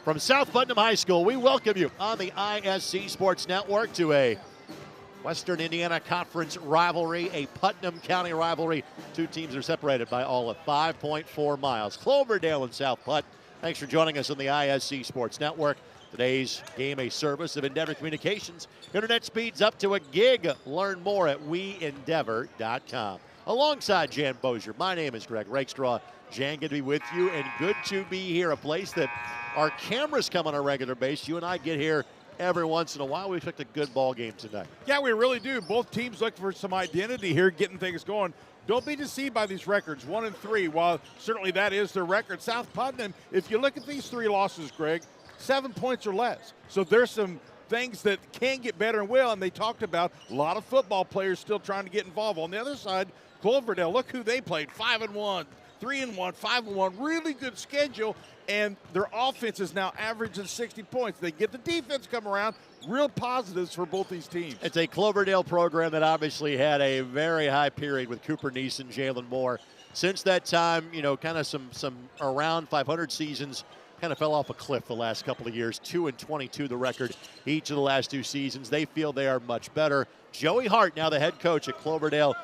From South Putnam High School, we welcome you on the ISC Sports Network to a Western Indiana Conference rivalry, a Putnam County rivalry. Two teams are separated by all of 5.4 miles. Cloverdale and South Putt. Thanks for joining us on the ISC Sports Network. Today's game, a service of Endeavor Communications. Internet speeds up to a gig. Learn more at weendeavor.com. Alongside Jan Bozier, my name is Greg Rakestraw. Jan, good to be with you and good to be here. A place that our cameras come on a regular basis. You and I get here every once in a while. We expect a good ball game tonight. Yeah, we really do. Both teams look for some identity here, getting things going. Don't be deceived by these records, 1-3. While certainly that is their record. South Putnam, if you look at these three losses, Greg, 7 points or less. So there's some things that can get better and will, and they talked about a lot of football players still trying to get involved. On the other side, Cloverdale, look who they played, 5-1, 3-1, 5-1, really good schedule, and their offense is now averaging 60 points. They get the defense come around, real positives for both these teams. It's a Cloverdale program that obviously had a very high period with Cooper Neeson, Jalen Moore. Since that time, you know, kind of some around 500 seasons, kind of fell off a cliff the last couple of years. 2-22 the record each of the last two seasons. They feel they are much better. Joey Hart, now the head coach at Cloverdale.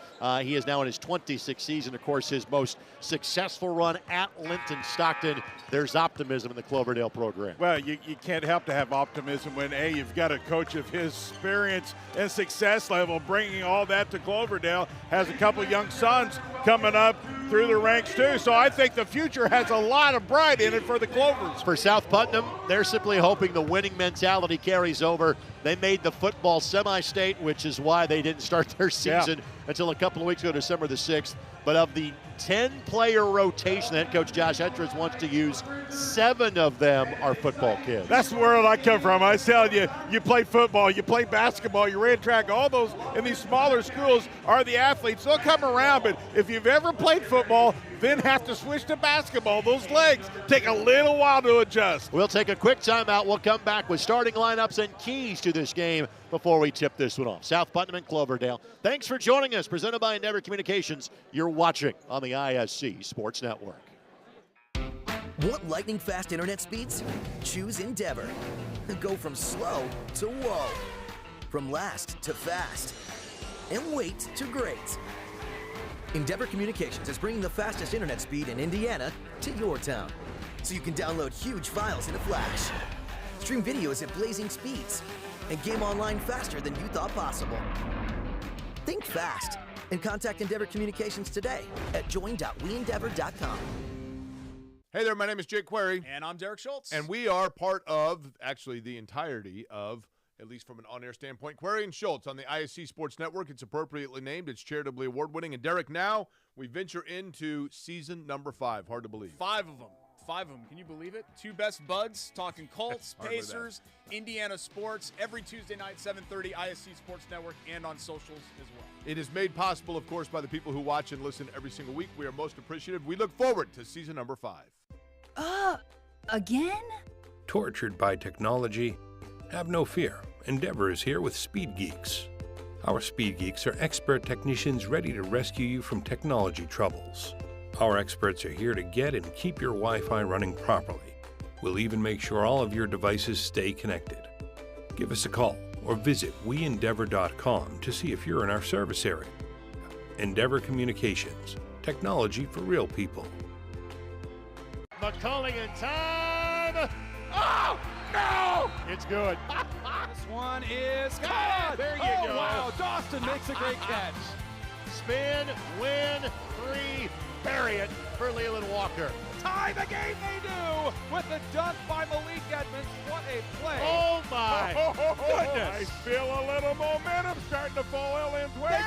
He is now in his 26th season. Of course, his most successful run at Linton Stockton. There's optimism in the Cloverdale program. Well, you can't help to have optimism when, A, you've got a coach of his experience and success level bringing all that to Cloverdale, has a couple of young sons coming up through the ranks too. So I think the future has a lot of bright in it for the Clovers. For South Putnam, they're simply hoping the winning mentality carries over. They made the football semi-state, which is why they didn't start their season until a couple of weeks ago, December the 6th. But of the 10-player rotation that Coach Josh Etridge wants to use, 7 of them are football kids. That's the world I come from. I was telling you, you play football, you play basketball, you ran track, all those in these smaller schools are the athletes. They'll come around, but if you've ever played football, then have to switch to basketball, those legs take a little while to adjust. We'll take a quick timeout. We'll come back with starting lineups and keys to this game before we tip this one off. South Putnam and Cloverdale. Thanks for joining us. Presented by Endeavor Communications. You're watching on the ISC Sports Network. Want lightning fast internet speeds? Choose Endeavor. Go from slow to whoa. From last to fast. And wait to great. Endeavor Communications is bringing the fastest internet speed in Indiana to your town, so you can download huge files in a flash, stream videos at blazing speeds, and game online faster than you thought possible. Think fast and contact Endeavor Communications today at join.weendeavor.com. Hey there, my name is Jake Query. And I'm Derek Schultz. And we are part of, actually the entirety of, at least from an on-air standpoint, Query and Schultz on the ISC Sports Network. It's appropriately named. It's charitably award-winning. And Derek, now we venture into season number 5. Hard to believe. 5 of them. 5 of them. Can you believe it? 2 best buds, talking Colts, Pacers, Indiana sports, every Tuesday night, 7:30, ISC Sports Network, and on socials as well. It is made possible, of course, by the people who watch and listen every single week. We are most appreciative. We look forward to season number 5. Again? Tortured by technology? Have no fear. Endeavor is here with Speed Geeks. Our Speed Geeks are expert technicians ready to rescue you from technology troubles. Our experts are here to get and keep your Wi-Fi running properly. We'll even make sure all of your devices stay connected. Give us a call or visit weendeavor.com to see if you're in our service area. Endeavor Communications. Technology for real people. McCulling in time. Oh, no! It's good. This one is God, there you go. Wow, Dawson makes a great catch. Spin, win, 3, bury it for Leland Walker. Tie the game they do with the dunk by Malik Edmonds. What a play. Oh, my goodness. I feel a little momentum starting to fall Lynn's way.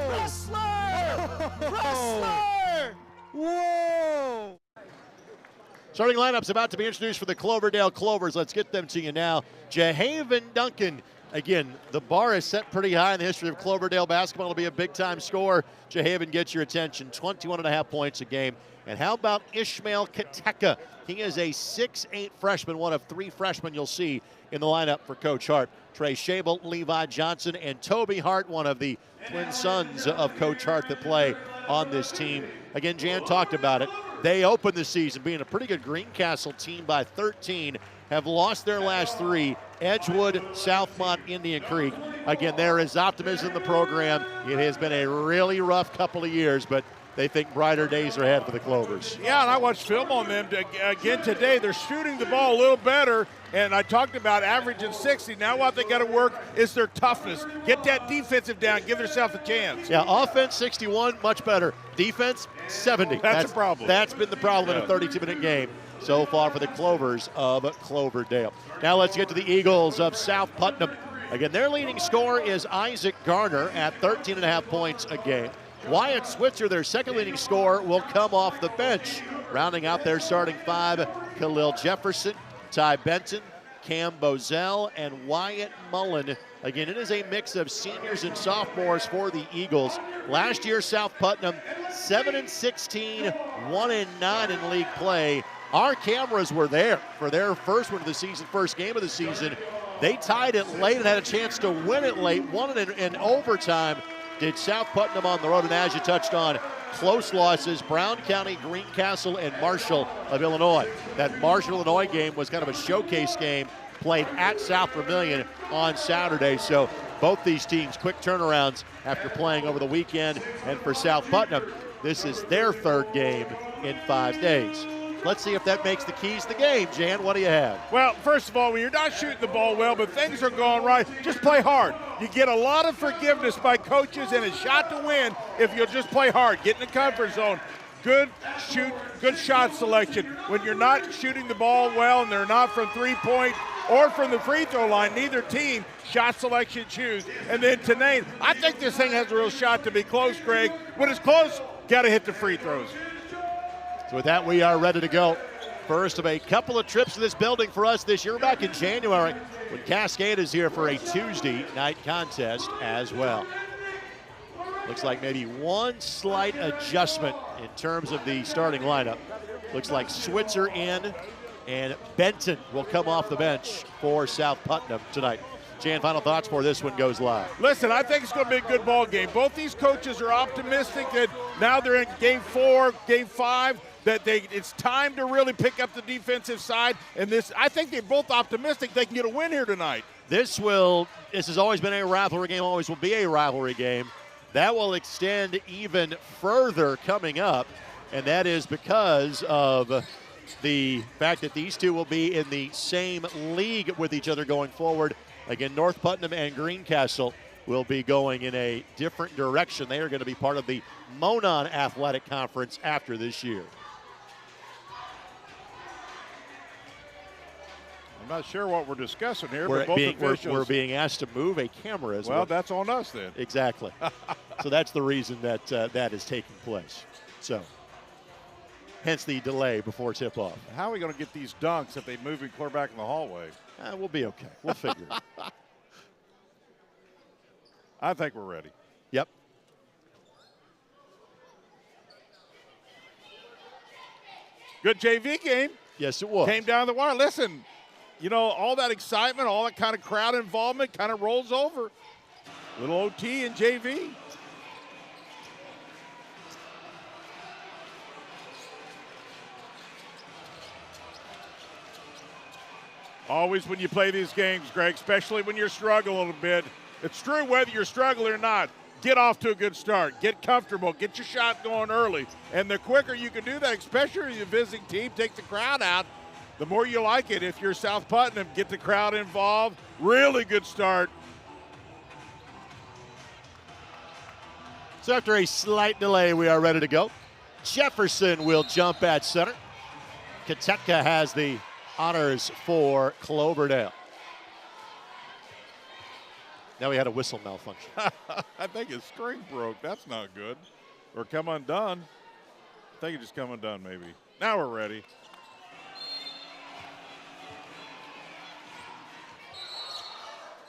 Wrestler! Wrestler! Whoa! Starting lineup's about to be introduced for the Cloverdale Clovers. Let's get them to you now. Jahaven Duncan. Again, the bar is set pretty high in the history of Cloverdale basketball. It'll be a big-time scorer. Jahaven gets your attention. 21.5 points a game. And how about Ishmael Kateka? He is a 6'8 freshman, one of 3 freshmen you'll see in the lineup for Coach Hart. Trey Schabel, Levi Johnson, and Toby Hart, one of the twin sons of Coach Hart that play on this team. Again, Jan talked about it. They opened the season being a pretty good Greencastle team by 13, have lost their last 3, Edgewood, Southmont, Indian Creek. Again, there is optimism in the program. It has been a really rough couple of years, but they think brighter days are ahead for the Clovers. Yeah, and I watched film on them again today. They're shooting the ball a little better, and I talked about averaging 60. Now what they got to work is their toughness. Get that defensive down. Give themselves a chance. Yeah, offense 61, much better. Defense 70. That's a problem. That's been the problem in a 32-minute game so far for the Clovers of Cloverdale. Now let's get to the Eagles of South Putnam. Again, their leading scorer is Isaac Garner at 13.5 points a game. Wyatt Switzer, their second leading scorer, will come off the bench. Rounding out their starting 5, Khalil Jefferson, Ty Benton, Cam Bozell, and Wyatt Mullen. Again, it is a mix of seniors and sophomores for the Eagles. Last year, South Putnam 7-16, 1-9 in league play. Our cameras were there for their first one of the season, first game of the season. They tied it late and had a chance to win it late, won it in overtime. Did South Putnam on the road, and as you touched on, close losses, Brown County, Greencastle, and Marshall of Illinois. That Marshall, Illinois game was kind of a showcase game played at South Vermilion on Saturday. So both these teams, quick turnarounds after playing over the weekend. And for South Putnam, this is their 3rd game in 5 days. Let's see if that makes the keys to the game. Jan, what do you have? Well, first of all, when you're not shooting the ball well, but things are going right, just play hard. You get a lot of forgiveness by coaches and a shot to win if you'll just play hard. Get in the comfort zone. Good shot selection. When you're not shooting the ball well and they're not from three-point or from the free throw line, neither team, shot selection choose. And then Tanane, I think this thing has a real shot to be close, Greg. When it's close, got to hit the free throws. So with that, we are ready to go. First of a couple of trips to this building for us this year. We're back in January when Cascade is here for a Tuesday night contest as well. Looks like maybe one slight adjustment in terms of the starting lineup. Looks like Switzer in, and Benton will come off the bench for South Putnam tonight. Jan, final thoughts before this one goes live. Listen, I think it's going to be a good ball game. Both these coaches are optimistic that now they're in game 4, game 5, that it's time to really pick up the defensive side. And I think they're both optimistic they can get a win here tonight. This has always been a rivalry game, always will be a rivalry game. That will extend even further coming up, and that is because of the fact that these two will be in the same league with each other going forward. Again, North Putnam and Greencastle will be going in a different direction. They are going to be part of the Monon Athletic Conference after this year. I'm not sure what we're discussing here, but both officials. We're being asked to move a camera as well. Well, that's on us then. Exactly. So that's the reason that that is taking place. So, hence the delay before tip-off. How are we going to get these dunks if they move and clear back in the hallway? We'll be okay. We'll figure it. I think we're ready. Yep. Good JV game. Yes, it was. Came down the wire. Listen, you know, all that excitement, all that kind of crowd involvement kind of rolls over. Little OT and JV. Always when you play these games, Greg, especially when you're struggling a little bit, it's true whether you're struggling or not, get off to a good start. Get comfortable. Get your shot going early. And the quicker you can do that, especially if you're visiting team, take the crowd out, the more you like it. If you're South Putnam, get the crowd involved. Really good start. So after a slight delay, we are ready to go. Jefferson will jump at center. Katetka has the honors for Cloverdale. Now we had a whistle malfunction. I think his string broke. That's not good. Or come undone. I think it just come undone maybe. Now we're ready.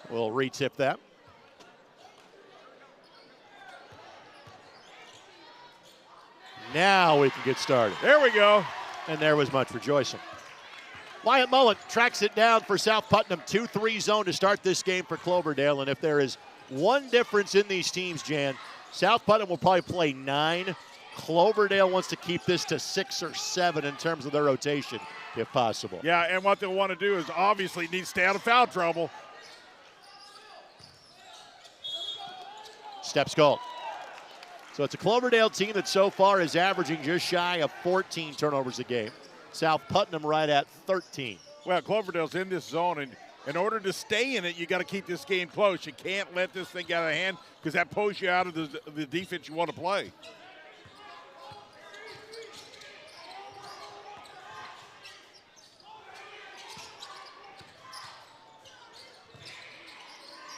We'll retip that. Now we can get started. There we go. And there was much rejoicing. Wyatt Mullen tracks it down for South Putnam. 2-3 zone to start this game for Cloverdale. And if there is one difference in these teams, Jan, South Putnam will probably play 9 Cloverdale wants to keep this to 6 or 7 in terms of their rotation, if possible. Yeah, and what they'll want to do is obviously need to stay out of foul trouble. Steps called. So it's a Cloverdale team that so far is averaging just shy of 14 turnovers a game. South Putnam right at 13. Well, Cloverdale's in this zone, and in order to stay in it, you got to keep this game close. You can't let this thing get out of hand because that pulls you out of the defense you want to play.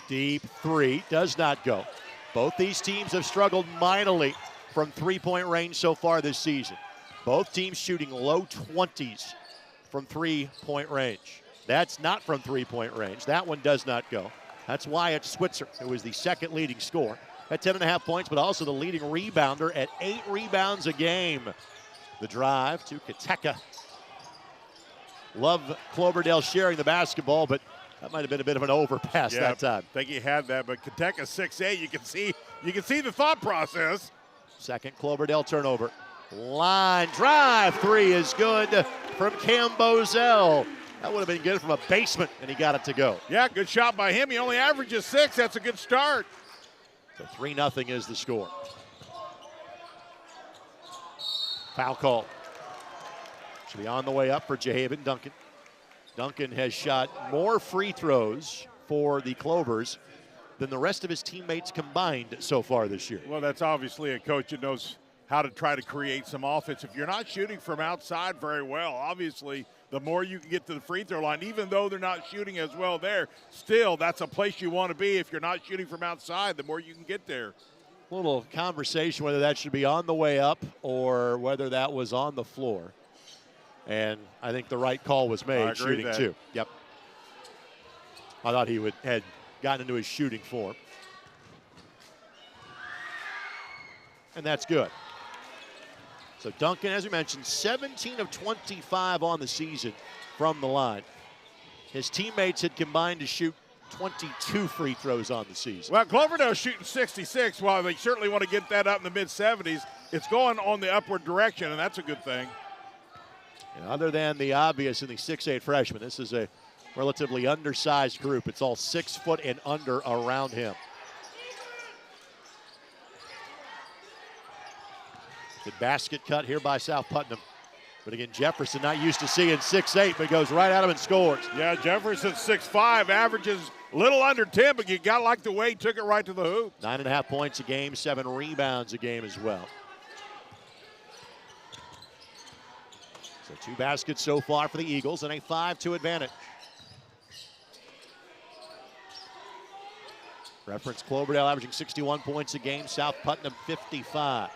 Deep three does not go. Both these teams have struggled mightily from three-point range so far this season. Both teams shooting low 20s from three-point range. That's not from three-point range. That one does not go. That's Wyatt Switzer, who is the second leading scorer at 10.5 points, but also the leading rebounder at 8 rebounds a game. The drive to Kateka. Love Cloverdale sharing the basketball, but that might have been a bit of an overpass that time. I think he had that, but Kateka 6'8", you can see the thought process. Second Cloverdale turnover. Line drive, 3 is good from Cam Bozell. That would have been good from a basement, and he got it to go. Yeah, good shot by him. He only averages 6. That's a good start. So 3-0 is the score. Foul call. Should be on the way up for Jahaven Duncan. Duncan has shot more free throws for the Clovers than the rest of his teammates combined so far this year. Well, that's obviously a coach that knows how to try to create some offense. If you're not shooting from outside very well, obviously the more you can get to the free throw line, even though they're not shooting as well there, still that's a place you want to be. If you're not shooting from outside, the more you can get there. A little conversation whether that should be on the way up or whether that was on the floor. And I think the right call was made, shooting too. Yep. I thought he had gotten into his shooting form. And that's good. So Duncan, as we mentioned, 17 of 25 on the season from the line. His teammates had combined to shoot 22 free throws on the season. Well, Cloverdale's shooting 66. While they certainly want to get that up in the mid-70s, it's going on the upward direction, and that's a good thing. And other than the obvious in the 6'8 freshman, this is a relatively undersized group. It's all 6 foot and under around him. Good basket cut here by South Putnam. But again, Jefferson not used to seeing 6'8", but goes right at him and scores. Yeah, Jefferson 6'5", averages a little under 10, but you got to like the way he took it right to the hoop. 9.5 points a game, 7 rebounds a game as well. So 2 baskets so far for the Eagles and a 5-2 advantage. Reference Cloverdale averaging 61 points a game, South Putnam 55.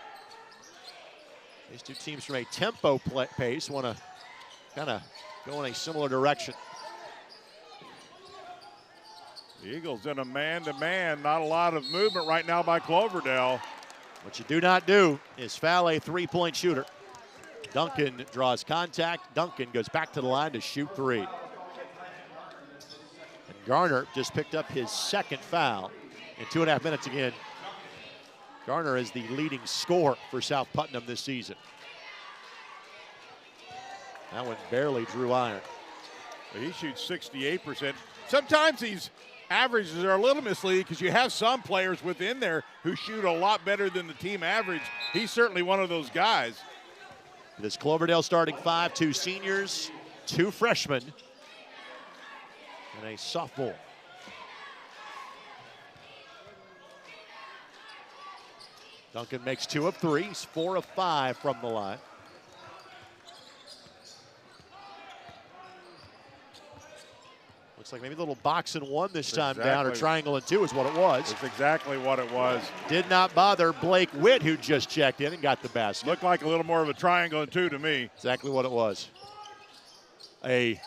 These two teams from a tempo pace want to kind of go in a similar direction. The Eagles in a man-to-man, not a lot of movement right now by Cloverdale. What you do not do is foul a 3-point shooter. Duncan draws contact. Duncan goes back to the line to shoot 3. And Garner just picked up his second foul in 2.5 minutes again. Garner is the leading scorer for South Putnam this season. That one barely drew iron. He shoots 68%. Sometimes these averages are a little misleading because you have some players within there who shoot a lot better than the team average. He's certainly one of those guys. This Cloverdale starting 5, 2 seniors, 2 freshmen, and a sophomore. Duncan makes 2 of 3. He's 4 of 5 from the line. Looks like maybe a little box and 1 this time down, or triangle and 2 is what it was. That's exactly what it was. Did not bother Blake Witt, who just checked in and got the basket. Looked like a little more of a triangle and 2 to me. Exactly what it was. A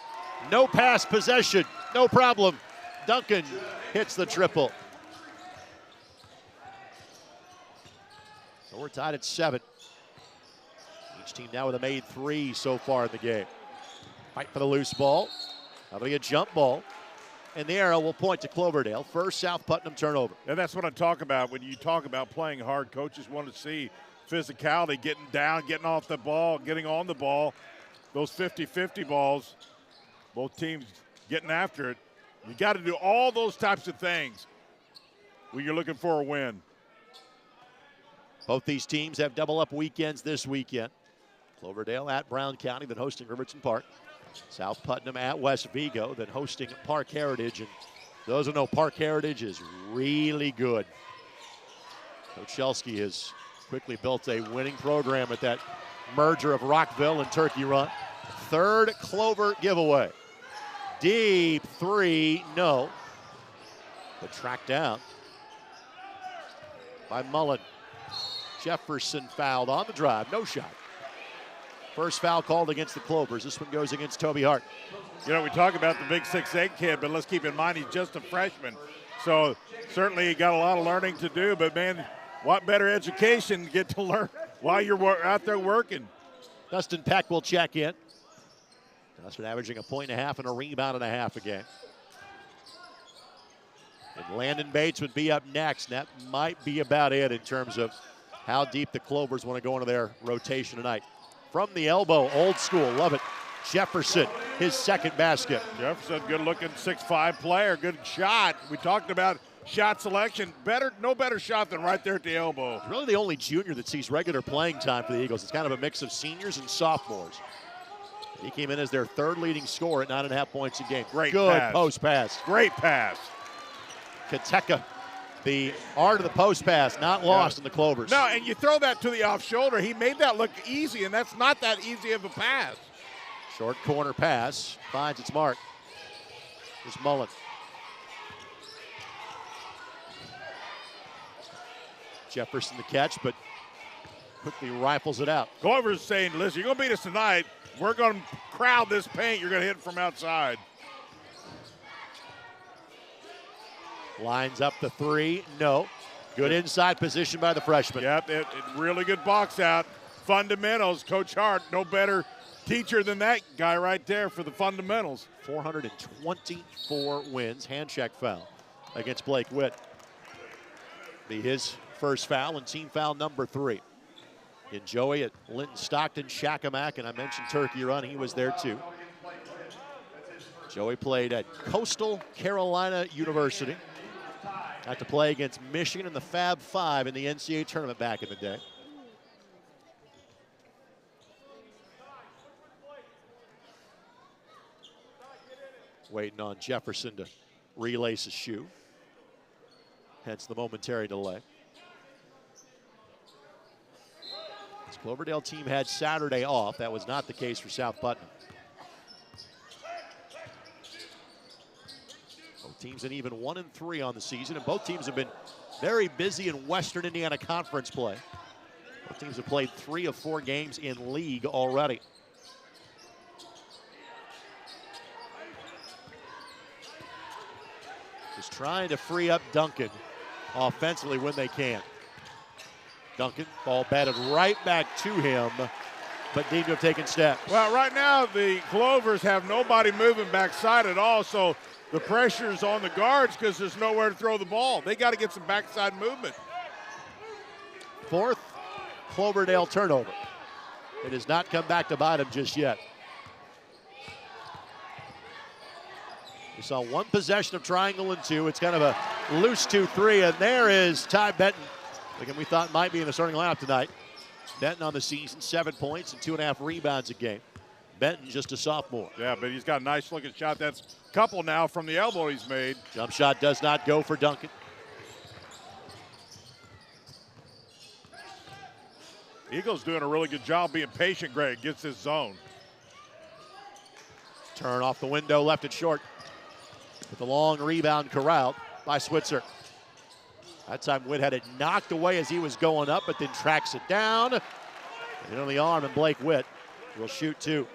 no pass possession, no problem. Duncan hits the triple. So we're tied at 7. Each team now with a made 3 so far in the game. Fight for the loose ball. Having a jump ball. And the arrow will point to Cloverdale. First South Putnam turnover. And that's what I talk about when you talk about playing hard. Coaches want to see physicality, getting down, getting off the ball, getting on the ball. Those 50-50 balls, both teams getting after it. You got to do all those types of things when you're looking for a win. Both these teams have double-up weekends this weekend. Cloverdale at Brown County, then hosting Riverton Park. South Putnam at West Vigo, then hosting Park Heritage. And those who know, Park Heritage is really good. Coach Shelsky has quickly built a winning program at that merger of Rockville and Turkey Run. Third Clover giveaway. Deep three, no. But tracked down by Mullen. Jefferson fouled on the drive, no shot. First foul called against the Clovers. This one goes against Toby Hart. You know, we talk about the big 6'8" kid, but let's keep in mind he's just a freshman. So certainly he got a lot of learning to do, but man, what better education to get to learn while you're out there working. Dustin Peck will check in. Dustin averaging 1.5 points and a rebound and a half a game. And Landon Bates would be up next. And that might be about it in terms of how deep the Clovers want to go into their rotation tonight. From the elbow, old school, love it. Jefferson, his second basket. Jefferson, good-looking 6'5" player, good shot. We talked about shot selection. No better shot than right there at the elbow. Really the only junior that sees regular playing time for the Eagles. It's kind of a mix of seniors and sophomores. He came in as their third leading scorer at 9.5 points a game. Great good pass. Post pass. Great pass. Kateka, the art of the post pass, not lost in the Clovers. No, and you throw that to the off shoulder. He made that look easy, and that's not that easy of a pass. Short corner pass, finds its mark. Here's Mullen. Jefferson the catch, but quickly rifles it out. Clover's saying, listen, you're going to beat us tonight. We're going to crowd this paint. You're going to hit it from outside. Lines up the three, no. Good inside position by the freshman. Yep, really good box out. Fundamentals, Coach Hart, no better teacher than that guy right there for the fundamentals. 424 wins, hand check foul against Blake Witt. Be his first foul and team foul number 3. And Joey at Linton Stockton, Shakamak, and I mentioned Turkey Run, he was there too. Joey played at Coastal Carolina University. Got to play against Michigan in the Fab Five in the NCAA tournament back in the day. Waiting on Jefferson to relace his shoe. Hence the momentary delay. This Cloverdale team had Saturday off. That was not the case for South Putnam. Both teams in even 1-3 on the season, and both teams have been very busy in Western Indiana Conference play. Both teams have played 3 of 4 games in league already. Just trying to free up Duncan offensively when they can. Duncan, ball batted right back to him, but deemed to have taken steps. Well, right now the Clovers have nobody moving backside at all, so the pressure's on the guards because there's nowhere to throw the ball. They got to get some backside movement. 4th Cloverdale turnover. It has not come back to bite him just yet. We saw one possession of triangle and 2. It's kind of a loose 2-3, and there is Ty Benton. Again, we thought might be in the starting lineup tonight. Benton on the season, 7 points and 2.5 rebounds a game. Benton just a sophomore. Yeah, but he's got a nice looking shot. That's a couple now from the elbow he's made. Jump shot does not go for Duncan. Eagles doing a really good job being patient, Greg, gets his zone. Turn off the window, left it short. With the long rebound corralled by Switzer. That time Witt had it knocked away as he was going up, but then tracks it down. And on the arm, and Blake Witt will shoot 2.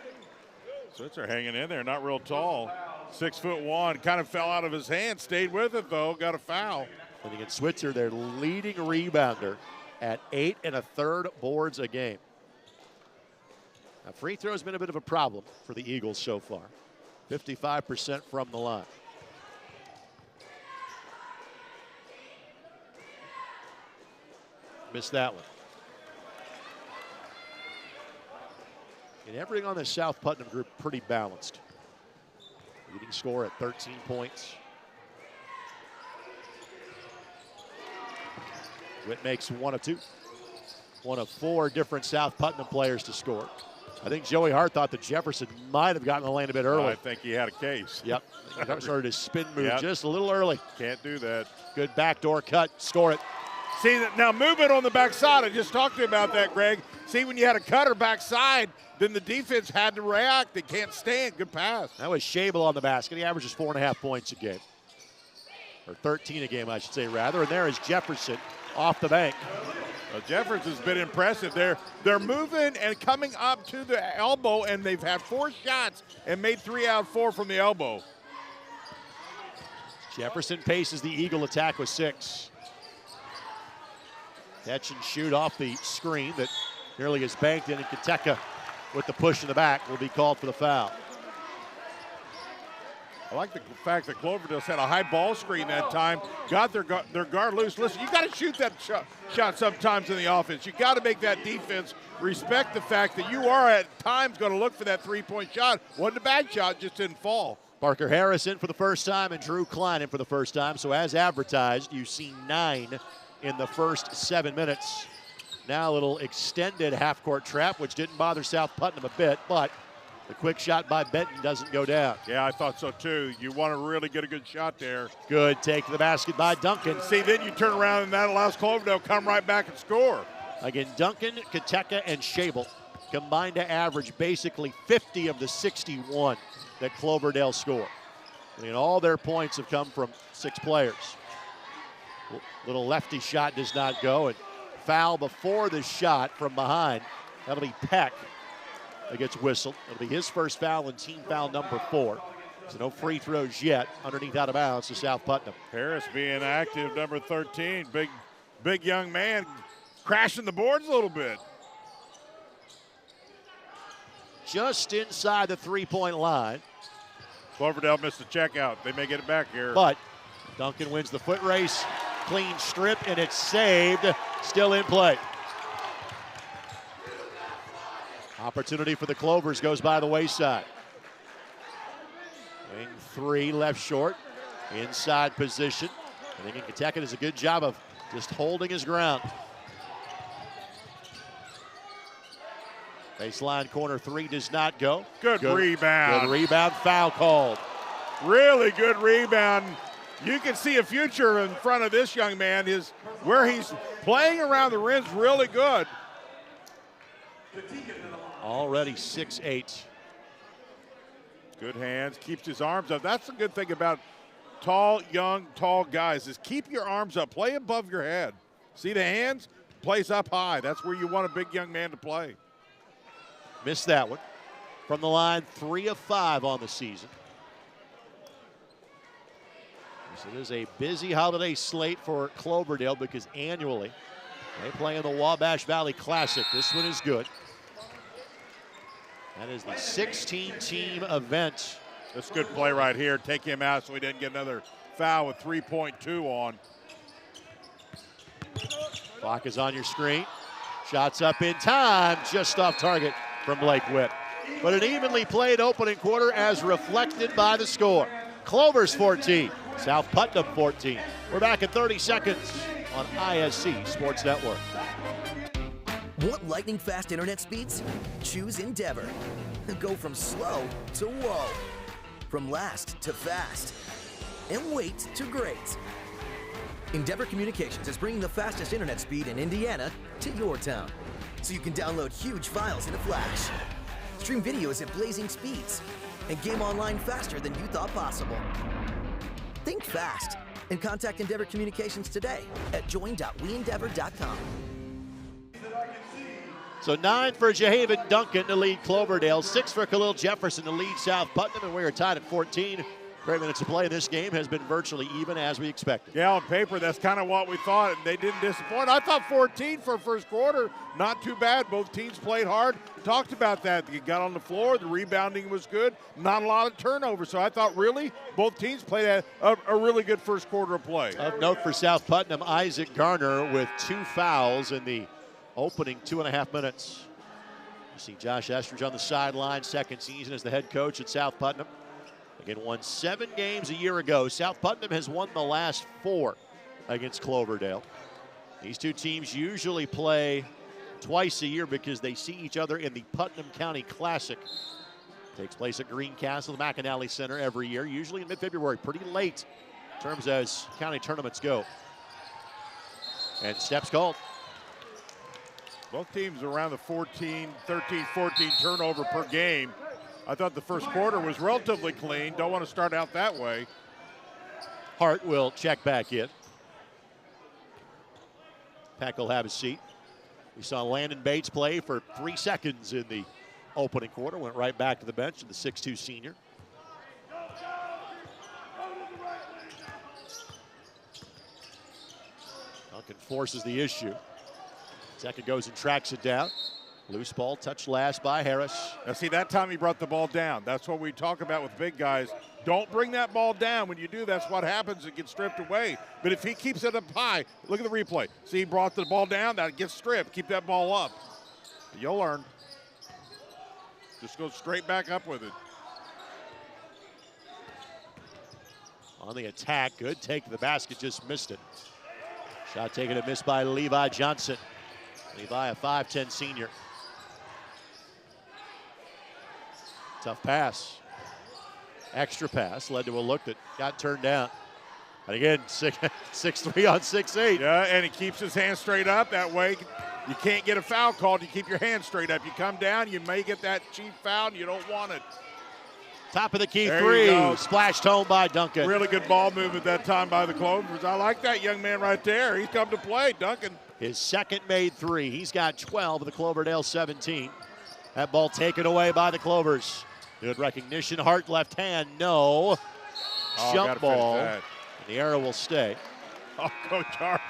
Switzer hanging in there, not real tall. 6'1", kind of fell out of his hand, stayed with it though, got a foul. And again, Switzer, their leading rebounder at 8 1/3 boards a game. Now, free throw has been a bit of a problem for the Eagles so far. 55% from the line. Missed that one. And everything on the South Putnam group pretty balanced. Leading score at 13 points. Witt makes 1 of 2. 1 of 4 different South Putnam players to score. I think Joey Hart thought that Jefferson might have gotten the lane a bit early. I think he had a case. Yep. He started his spin move Yep. just a little early. Can't do that. Good backdoor cut. Score it. See, now movement on the backside. I just talked to you about that, Greg. See, when you had a cutter backside, then the defense had to react. They can't stand. Good pass. That was Shable on the basket. He averages 4.5 points a game. Or 13 a game, I should say, rather. And there is Jefferson off the bank. Jefferson's been impressive. They're moving and coming up to the elbow, and they've had 4 shots and made 3 out of 4 from the elbow. Jefferson paces the Eagle attack with 6. Catch and shoot off the screen that nearly is banked in, and Kateka with the push in the back will be called for the foul. I like the fact that Cloverdale had a high ball screen that time, got their guard loose. Listen, you got to shoot that shot sometimes in the offense. You got to make that defense respect the fact that you are at times going to look for that 3-point shot. Wasn't a bad shot, just didn't fall. Parker Harris in for the first time and Drew Klein in for the first time. So as advertised, you see 9 in the first 7 minutes. Now a little extended half-court trap, which didn't bother South Putnam a bit, but the quick shot by Benton doesn't go down. Yeah, I thought so too. You want to really get a good shot there. Good take to the basket by Duncan. See, then you turn around and that allows Cloverdale to come right back and score. Again, Duncan, Kateka, and Shable combined to average basically 50 of the 61 that Cloverdale scored. And all their points have come from 6 players. Little lefty shot does not go, and foul before the shot from behind. That'll be Peck that gets whistled. It'll be his first foul and team foul number 4. So no free throws yet. Underneath out of bounds to South Putnam. Harris being active, number 13. Big young man crashing the boards a little bit. Just inside the 3-point line. Cloverdale missed the checkout. They may get it back here. But Duncan wins the foot race. Clean strip, and it's saved. Still in play. Opportunity for the Clovers goes by the wayside. Wing 3 left short. Inside position. I think Kateka does a good job of just holding his ground. Baseline corner 3 does not go. Good rebound. Good rebound, foul called. Really good rebound. You can see a future in front of this young man. Where he's playing around the rim's really good. Already 6'8". Good hands, keeps his arms up. That's the good thing about tall guys is keep your arms up, play above your head. See the hands? Plays up high. That's where you want a big young man to play. Missed that one. From the line, 3 of 5 on the season. So it is a busy holiday slate for Cloverdale because annually they play in the Wabash Valley Classic. This one is good. That is the 16-team event. That's good play right here. Take him out so he didn't get another foul with 3.2 on. Clock is on your screen. Shots up in time, just off target from Blake Witt. But an evenly played opening quarter as reflected by the score. Clovers 14, South Putnam 14. We're back in 30 seconds on ISC Sports Network. Want lightning fast internet speeds? Choose Endeavor. Go from slow to whoa. From last to fast. And wait to great. Endeavor Communications is bringing the fastest internet speed in Indiana to your town. So you can download huge files in a flash. Stream videos at blazing speeds. And game online faster than you thought possible. Think fast and contact Endeavor Communications today at join.weendeavor.com. So 9 for Jahaven Duncan to lead Cloverdale, 6 for Khalil Jefferson to lead South Putnam, and we are tied at 14. Great minutes of play. This game has been virtually even as we expected. Yeah, on paper, that's kind of what we thought, and they didn't disappoint. I thought 14 for first quarter, not too bad. Both teams played hard. Talked about that. You got on the floor. The rebounding was good. Not a lot of turnover. So I thought, really, both teams played a really good first quarter of play. Of note for South Putnam, Isaac Garner with 2 fouls in the opening 2.5 minutes. see Josh Estridge on the sideline, second season as the head coach at South Putnam. Again, won 7 games a year ago. South Putnam has won the last 4 against Cloverdale. These two teams usually play twice a year because they see each other in the Putnam County Classic. Takes place at Greencastle, the McAnally Center, every year, usually in mid-February, pretty late in terms as county tournaments go. And steps called. Both teams around the 13, 14 turnover per game. I thought the first quarter was relatively clean. Don't want to start out that way. Hart will check back in. Peck will have his seat. We saw Landon Bates play for 3 seconds in the opening quarter. Went right back to the bench to the 6'2 senior. Duncan forces the issue. Zeka goes and tracks it down. Loose ball, touched last by Harris. Now see, that time he brought the ball down. That's what we talk about with big guys. Don't bring that ball down. When you do, that's what happens. It gets stripped away. But if he keeps it up high, look at the replay. See, he brought the ball down, that gets stripped. Keep that ball up. You'll learn. Just go straight back up with it. On the attack, good take to the basket, just missed it. Shot taken and missed by Levi Johnson. Levi, a 5'10 senior. Tough pass. Extra pass led to a look that got turned down. And again, 6'3 on 6'8. Yeah, and he keeps his hand straight up. That way, you can't get a foul called. You keep your hand straight up. You come down, you may get that cheap foul, and you don't want it. Top of the key There three. Splashed home by Duncan. Really good ball movement that time by the Clovers. I like that young man right there. He's come to play, Duncan. His second made 3. He's got 12 of the Cloverdale 17. That ball taken away by the Clovers. Good recognition. Hart left hand. No. Jump ball. And the arrow will stay. Oh, Coach Hart.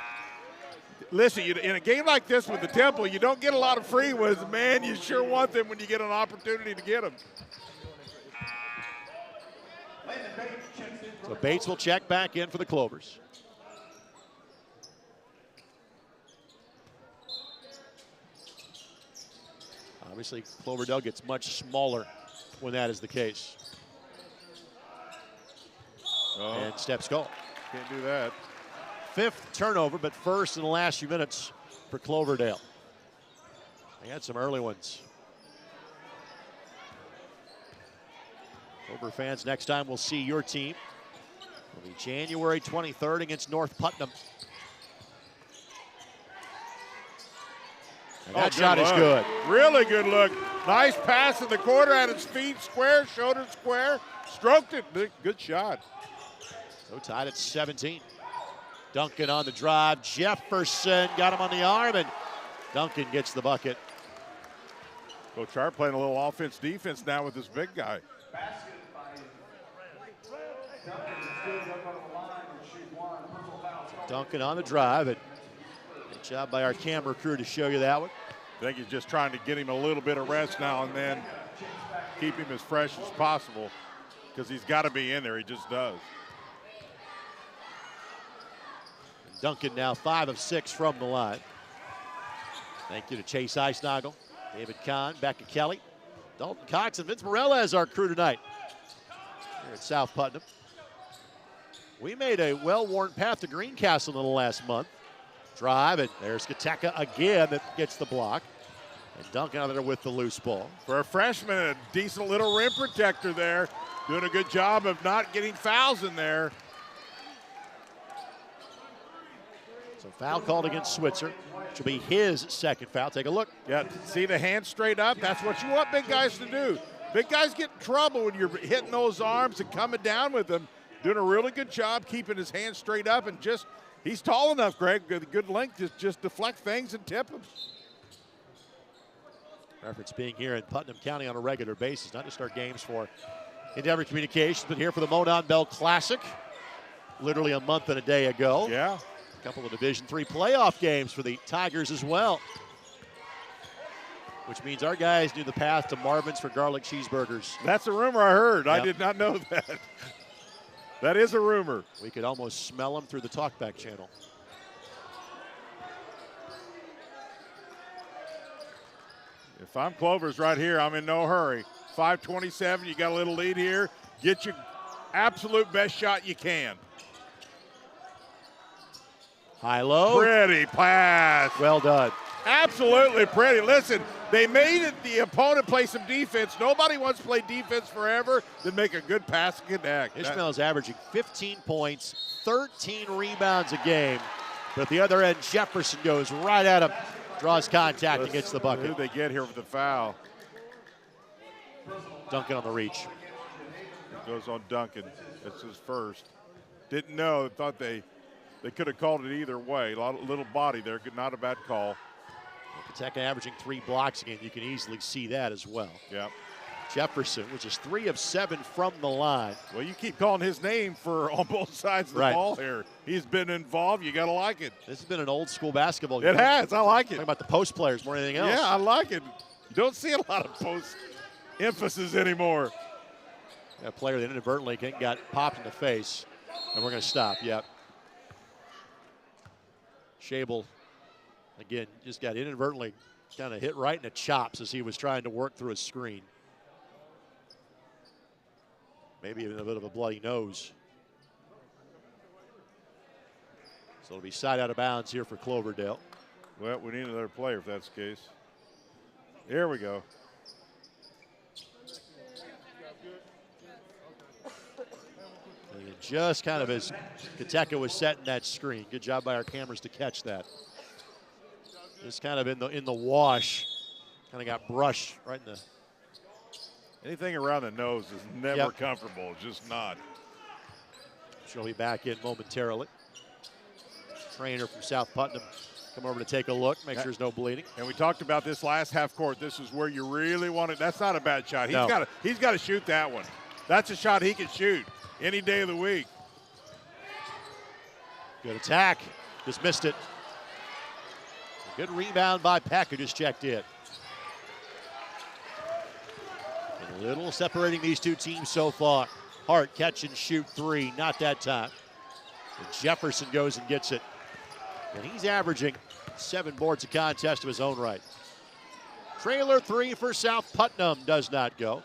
Listen, in a game like this with the Temple, you don't get a lot of free ones. Man, you sure want them when you get an opportunity to get them. So Bates will check back in for the Clovers. Obviously, Cloverdale gets much smaller when that is the case. Oh. And steps goal. Can't do that. 5th turnover, but first in the last few minutes for Cloverdale. They had some early ones. Clover fans, next time we'll see your team will be January 23rd against North Putnam. And that shot is good. Really good look. Nice pass in the corner at his feet, square, shoulder square, stroked it. Good shot. So tied at 17. Duncan on the drive. Jefferson got him on the arm, and Duncan gets the bucket. Coach Hart playing a little offense-defense now with this big guy. Duncan on the drive, and good job by our camera crew to show you that one. I think he's just trying to get him a little bit of rest now and then, keep him as fresh as possible, because he's got to be in there. He just does. Duncan now 5 of 6 from the line. Thank you to Chase Eisnagel, David Kahn, Becca Kelly, Dalton Cox, and Vince Morella as our crew tonight here at South Putnam. We made a well-worn path to Greencastle in the last month. Drive, and there's Kateka again that gets the block. And Duncan out there with the loose ball. For a freshman, a decent little rim protector there. Doing a good job of not getting fouls in there. So foul called against Switzer, which will be his second foul. Take a look. Yeah, see the hand straight up? That's what you want big guys to do. Big guys get in trouble when you're hitting those arms and coming down with them. Doing a really good job keeping his hands straight up and just, he's tall enough, Greg, good length to just deflect things and tip them. Reference being here in Putnam County on a regular basis, not just our games for Endeavor Communications, but here for the Monon Bell Classic, literally a month and a day ago. Yeah. A couple of Division III playoff games for the Tigers as well, which means our guys knew the path to Marvin's for garlic cheeseburgers. That's a rumor I heard. Yep. I did not know that. That is a rumor. We could almost smell them through the talkback channel. If I'm Clovers right here, I'm in no hurry. 5:27, you got a little lead here. Get your absolute best shot you can. High-low. Pretty pass. Well done. Absolutely pretty. Listen, they made it the opponent play some defense. Nobody wants to play defense forever, then make a good pass and connect. Ishmael is averaging 15 points, 13 rebounds a game. But at the other end, Jefferson goes right at him, draws contact and gets the bucket. Who they get here with the foul? Duncan on the reach. Goes on Duncan. That's his first. Didn't know. Thought they could have called it either way. Little body there. Not a bad call. Kentucky averaging 3 blocks again. You can easily see that as well. Yeah. Jefferson, which is 3 of 7 from the line. Well, you keep calling his name on both sides of the ball here. He's been involved. You got to like it. This has been an old school basketball game. It has. I like it. Talking about the post players more than anything else. Yeah, I like it. You don't see a lot of post emphasis anymore. A player that inadvertently got popped in the face. And we're going to stop. Yep. Shable, again, just got inadvertently kind of hit right in the chops as he was trying to work through a screen. Maybe even a bit of a bloody nose. So it'll be side out of bounds here for Cloverdale. Well, we need another player if that's the case. Here we go. And just kind of as Kateka was setting that screen. Good job by our cameras to catch that. Just kind of in the wash. Kind of got brushed right in the. Anything around the nose is never comfortable. Just not. She'll be back in momentarily. Trainer from South Putnam come over to take a look, make sure there's no bleeding. And we talked about this last half court. This is where you really want it. That's not a bad shot. He's got to shoot that one. That's a shot he can shoot any day of the week. Good attack. Just missed it. Good rebound by Peck, who just checked in. And a little separating these two teams so far. Hart catch and shoot 3, not that time. And Jefferson goes and gets it. And he's averaging 7 boards of contest of his own right. Trailer 3 for South Putnam does not go.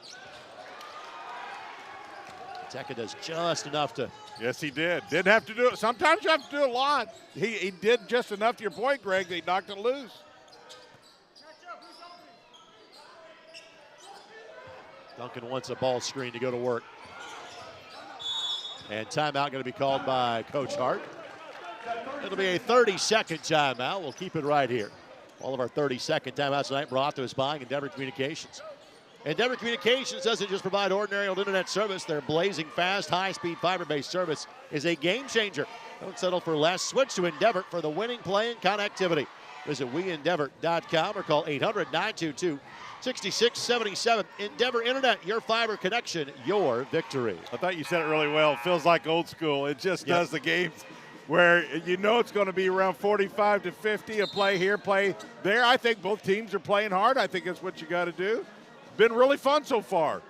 Teka does just enough to. Yes, he did. Didn't have to do it. Sometimes you have to do a lot. He did just enough to your point, Greg. They knocked it loose. Duncan wants a ball screen to go to work. And timeout going to be called by Coach Hart. It'll be a 30-second timeout. We'll keep it right here. All of our 30-second timeouts tonight brought to us by Endeavor Communications. Endeavor Communications doesn't just provide ordinary old internet service. Their blazing fast, high-speed, fiber-based service is a game changer. Don't settle for less. Switch to Endeavor for the winning play and connectivity. Visit weendeavor.com or call 800-922-6677. Endeavor Internet, your fiber connection, your victory. I thought you said it really well. It feels like old school. It just does the games where you know it's going to be around 45 to 50, a play here, play there. I think both teams are playing hard. I think that's what you got to do. Been really fun so far.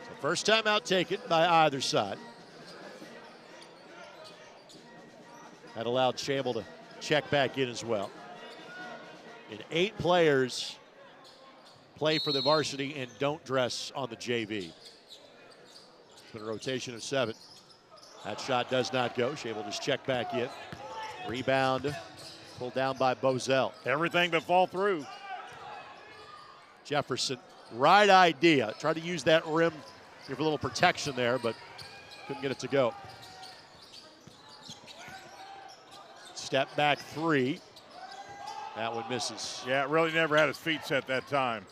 So first timeout taken by either side. That allowed Shamble to check back in as well. And 8 players play for the varsity and don't dress on the JV. It's been a rotation of 7. That shot does not go. Shamble just check back in. Rebound pulled down by Bozell. Everything but fall through. Jefferson, right idea. Tried to use that rim give a little protection there, but couldn't get it to go. Step back 3. That one misses. Yeah, really never had his feet set that time.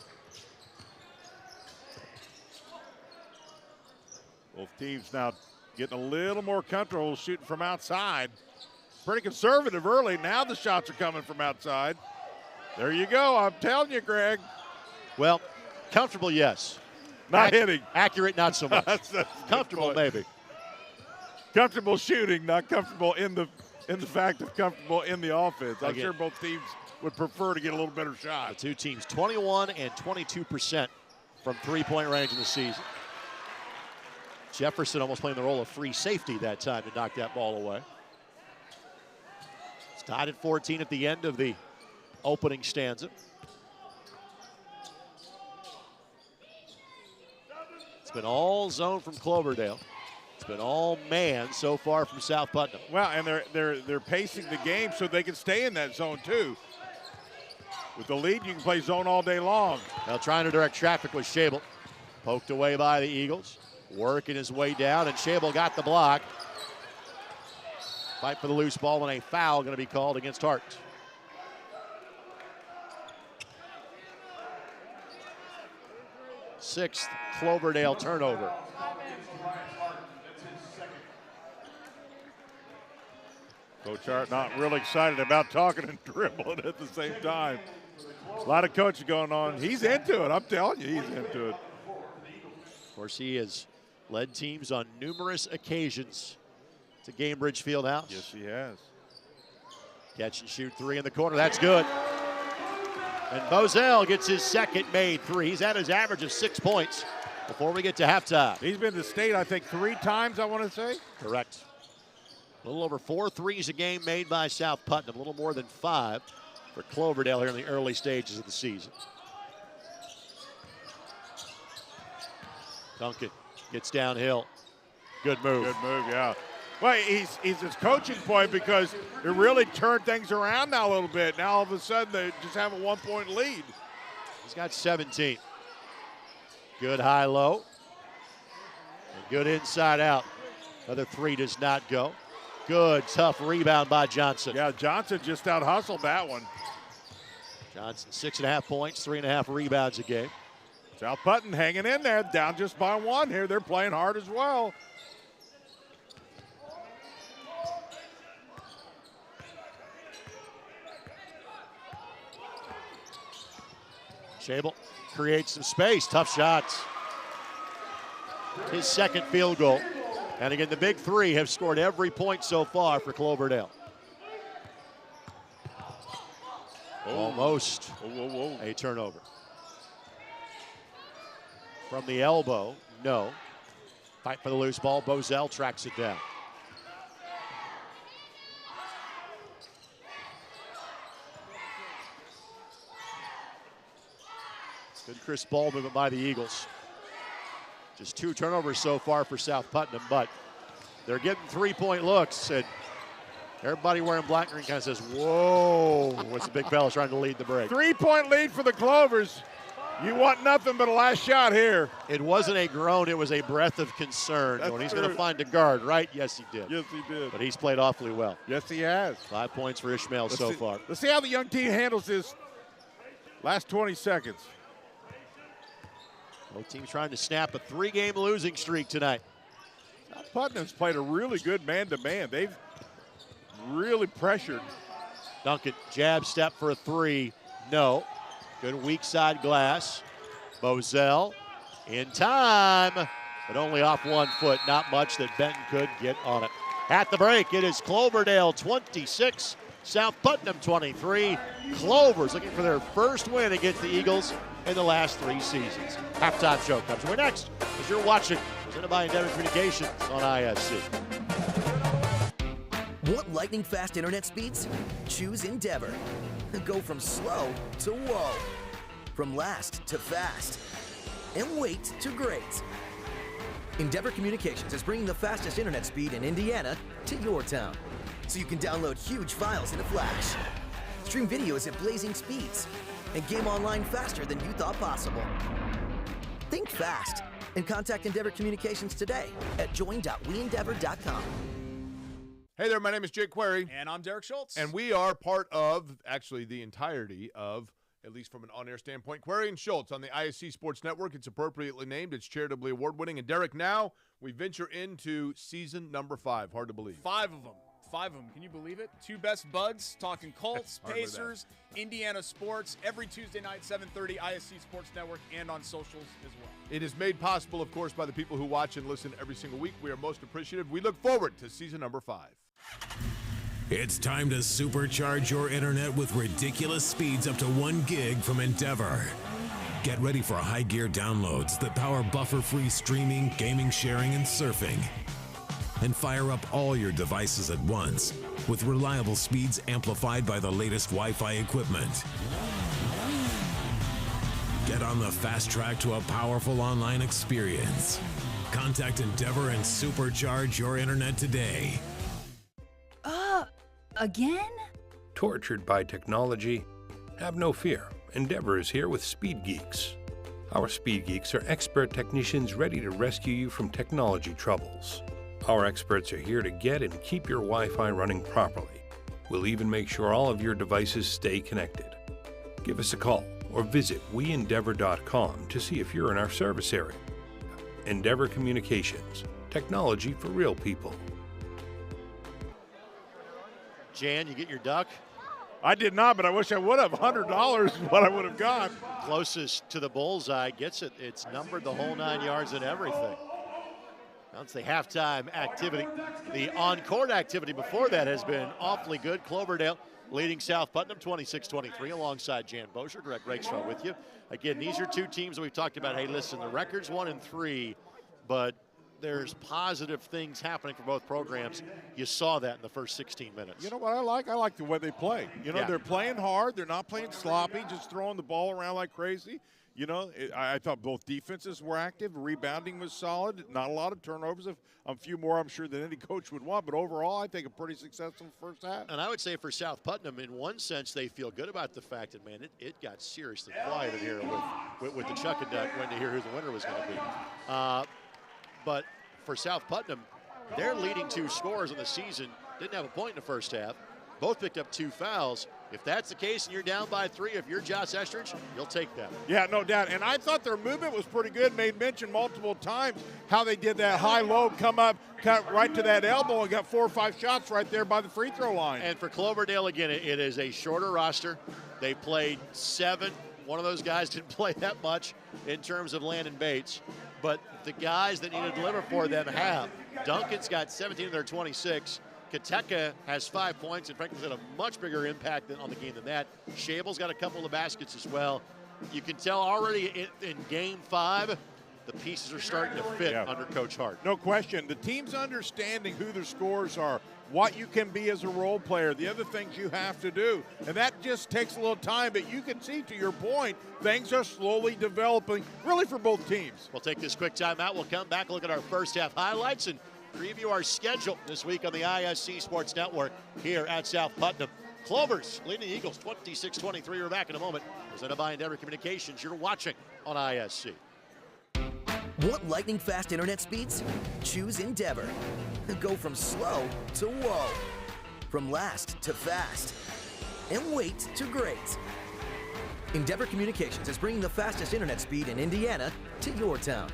Both teams now getting a little more comfortable shooting from outside. Pretty conservative early. Now the shots are coming from outside. There you go. I'm telling you, Greg. Well, comfortable, yes. Not hitting. Accurate, not so much. That's Comfortable, maybe. Comfortable shooting, not comfortable in the fact of comfortable in the offense. I'm sure both teams would prefer to get a little better shot. The two teams 21 and 22% from three-point range in the season. Jefferson almost playing the role of free safety that time to knock that ball away. Tied at 14 at the end of the opening stanza. It's been all zone from Cloverdale. It's been all man so far from South Putnam. Well, and they're pacing the game so they can stay in that zone too. With the lead, you can play zone all day long. Now trying to direct traffic was Schabel. Poked away by the Eagles. Working his way down, and Schabel got the block. Fight for the loose ball, and a foul going to be called against Hart. Sixth Cloverdale turnover. Coach Hart not really excited about talking and dribbling at the same time. A lot of coaching going on. He's into it. I'm telling you, he's into it. Of course, he has led teams on numerous occasions to Gamebridge Fieldhouse. Yes, he has. Catch and shoot three in the corner. That's good. And Bozell gets his second made three. He's at his average of 6 points before we get to halftime. He's been to state, I think, 3 times, I want to say. Correct. A little over 4 threes a game made by South Putnam. A little more than 5 for Cloverdale here in the early stages of the season. Duncan gets downhill. Good move. Good move, yeah. Well, he's his coaching point because it really turned things around now a little bit. Now all of a sudden they just have a 1-point lead. He's got 17. Good high-low. And good inside-out. Another three does not go. Good, tough rebound by Johnson. Yeah, Johnson just out-hustled that one. Johnson, 6.5 points, 3.5 rebounds a game. South Putnam hanging in there, down just by 1 here. They're playing hard as well. Schabel creates some space. Tough shots. His second field goal. And again, the big three have scored every point so far for Cloverdale. Almost a turnover. From the elbow, no. Fight for the loose ball. Bozell tracks it down. Good crisp ball movement by the Eagles. Just 2 turnovers so far for South Putnam, but they're getting 3-point looks, and everybody wearing black and green kind of says, whoa, what's the big fella trying to lead the break? 3-point lead for the Clovers. You want nothing but a last shot here. It wasn't a groan, it was a breath of concern. That's When he's true. going to find a guard, right? Yes, he did. Yes, he did. But he's played awfully well. Yes, he has. 5 points for Ishmael so far. Let's see how the young team handles this last 20 seconds. Both teams trying to snap a 3-game losing streak tonight. South Putnam's played a really good man-to-man. They've really pressured. Duncan, jab step for a 3. No. Good weak side glass. Bozell in time, but only off 1 foot. Not much that Benton could get on it. At the break, it is Cloverdale 26, South Putnam 23. Clovers looking for their first win against the Eagles in the last 3 seasons. Halftime show comes away next as you're watching, presented by Endeavor Communications on ISC. Want lightning-fast internet speeds? Choose Endeavor. Go from slow to whoa. From last to fast. And wait to great. Endeavor Communications is bringing the fastest internet speed in Indiana to your town. So you can download huge files in a flash. Stream videos at blazing speeds. And game online faster than you thought possible. Think fast and contact Endeavor Communications today at join.weendeavor.com. Hey there, my name is Jake Query. And I'm Derek Schultz. And we are part of, actually the entirety of, at least from an on-air standpoint, Query and Schultz on the ISC Sports Network. It's appropriately named. It's charitably award-winning. And Derek, now we venture into season number 5. Hard to believe. 5 of them. 5 of them. Can you believe it? 2 best buds, talking Colts, Pacers, Indiana sports, every Tuesday night, 7:30, ISC Sports Network, and on socials as well. It is made possible, of course, by the people who watch and listen every single week. We are most appreciative. We look forward to season number 5. It's time to supercharge your internet with ridiculous speeds up to 1 gig from Endeavor. Get ready for high gear downloads that power buffer-free streaming, gaming, sharing, and surfing. and fire up all your devices at once with reliable speeds amplified by the latest Wi-Fi equipment. Get on the fast track to a powerful online experience. Contact Endeavor and supercharge your internet today. Again? Tortured by technology? Have no fear. Endeavor is here with Speed Geeks. Our Speed Geeks are expert technicians ready to rescue you from technology troubles. Our experts are here to get and keep your Wi-Fi running properly. We'll even make sure all of your devices stay connected. Give us a call or visit weendeavor.com to see if you're in our service area. Endeavor Communications, technology for real people. Jan, you get your duck? I did not, but I wish I would have. $100 is what I would have got. Closest to the bullseye gets it. It's numbered the whole 9 yards and everything. That's the halftime activity. The on-court activity before that has been awfully good. Cloverdale leading South Putnam 26-23 alongside Jan Bozier. Greg Rakestraw with you. Again, these are two teams that we've talked about. Hey, listen, the record's 1-3, but there's positive things happening for both programs. You saw that in the first 16 minutes. You know what I like? I like the way they play. You know, Yeah. They're playing hard. They're not playing sloppy, just throwing the ball around like crazy. You know, I thought both defenses were active. Rebounding was solid. Not a lot of turnovers. A few more, I'm sure, than any coach would want. But overall, I think a pretty successful first half. And I would say for South Putnam, in one sense, they feel good about the fact that, man, it got seriously quiet in here with the Chuck and Duck when to hear who the winner was going to be. But for South Putnam, their leading two scorers in the season didn't have a point in the first half. Both picked up 2 fouls. If that's the case and you're down by 3, if you're Josh Estridge, you'll take that. Yeah, no doubt. And I thought their movement was pretty good. Made mention multiple times how they did that high-low, come up, cut right to that elbow, and got 4 or 5 shots right there by the free throw line. And for Cloverdale, again, it is a shorter roster. They played 7. One of those guys didn't play that much in terms of Landon Bates. But the guys that need to deliver for them have. Duncan's got 17 of their 26. Kateka has 5 points, and Franklin's had a much bigger impact on the game than that. Shable's got a couple of baskets as well. You can tell already in Game 5, the pieces are starting to fit under Coach Hart. No question. The team's understanding who their scorers are, what you can be as a role player, the other things you have to do. And that just takes a little time, but you can see, to your point, things are slowly developing, really for both teams. We'll take this quick timeout. We'll come back, look at our first half highlights, and preview our schedule this week on the ISC Sports Network here at South Putnam. Clovers leading the Eagles 26-23. We're back in a moment. Presented by Endeavor Communications. You're watching on ISC. Want lightning fast internet speeds? Choose Endeavor. Go from slow to whoa. From last to fast. And wait to great. Endeavor Communications is bringing the fastest internet speed in Indiana to your town.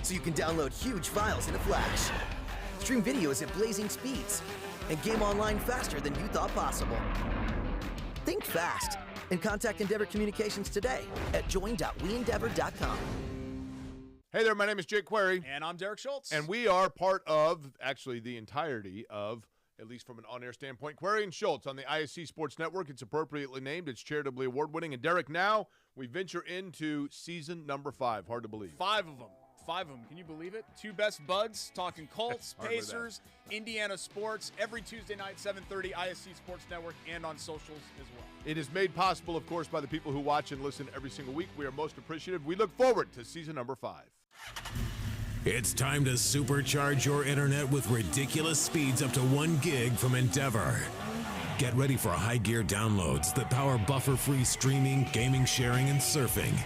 So you can download huge files in a flash. Stream videos at blazing speeds. And game online faster than you thought possible. Think fast and contact Endeavor Communications today at join.weendeavor.com. Hey there, my name is Jake Query. And I'm Derek Schultz. And we are part of, actually, the entirety of, at least from an on-air standpoint, Query and Schultz on the ISC Sports Network. It's appropriately named. It's charitably award-winning. And Derek, now we venture into season number 5. Hard to believe. 5 of them. 5 of them. Can you believe it? 2 best buds, talking Colts, Pacers, Indiana sports, every Tuesday night, 7:30, ISC Sports Network, and on socials as well. It is made possible, of course, by the people who watch and listen every single week. We are most appreciative. We look forward to season number 5. It's time to supercharge your internet with ridiculous speeds up to 1 gig from Endeavor. Get ready for high gear downloads that power buffer-free streaming, gaming, sharing, and surfing.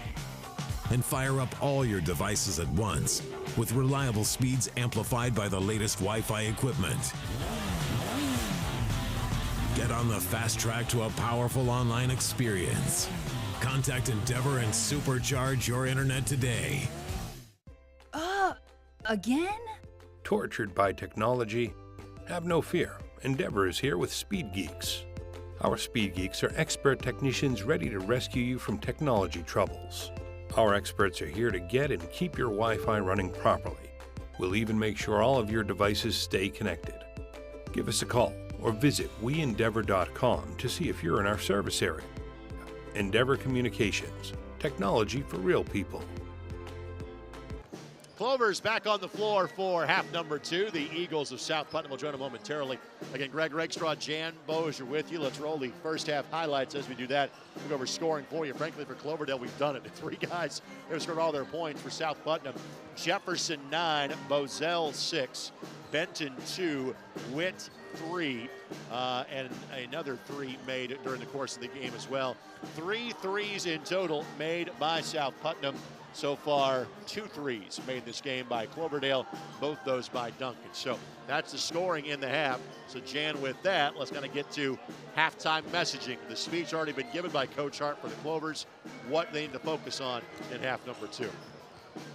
And fire up all your devices at once with reliable speeds amplified by the latest Wi-Fi equipment. Get on the fast track to a powerful online experience. Contact Endeavor and supercharge your internet today. Again? Tortured by technology? Have no fear. Endeavor is here with Speed Geeks. Our Speed Geeks are expert technicians ready to rescue you from technology troubles. Our experts are here to get and keep your Wi-Fi running properly. We'll even make sure all of your devices stay connected. Give us a call or visit weendeavor.com to see if you're in our service area. Endeavor Communications, technology for real people. Clovers back on the floor for half number 2. The Eagles of South Putnam will join them momentarily. Again, Greg Rakestraw, Jan Bowes are with you. Let's roll the first half highlights. As we do that, we'll go over scoring for you. Frankly, for Cloverdale, we've done it. The 3 guys have scored all their points for South Putnam. Jefferson 9, Bozell 6, Benton 2, Witt 3, and another 3 made during the course of the game as well. 3 threes in total made by South Putnam. So far, 2 threes made this game by Cloverdale, both those by Duncan. So that's the scoring in the half. So Jan, with that, let's kind of get to halftime messaging. The speech already been given by Coach Hart for the Clovers, what they need to focus on in half number 2.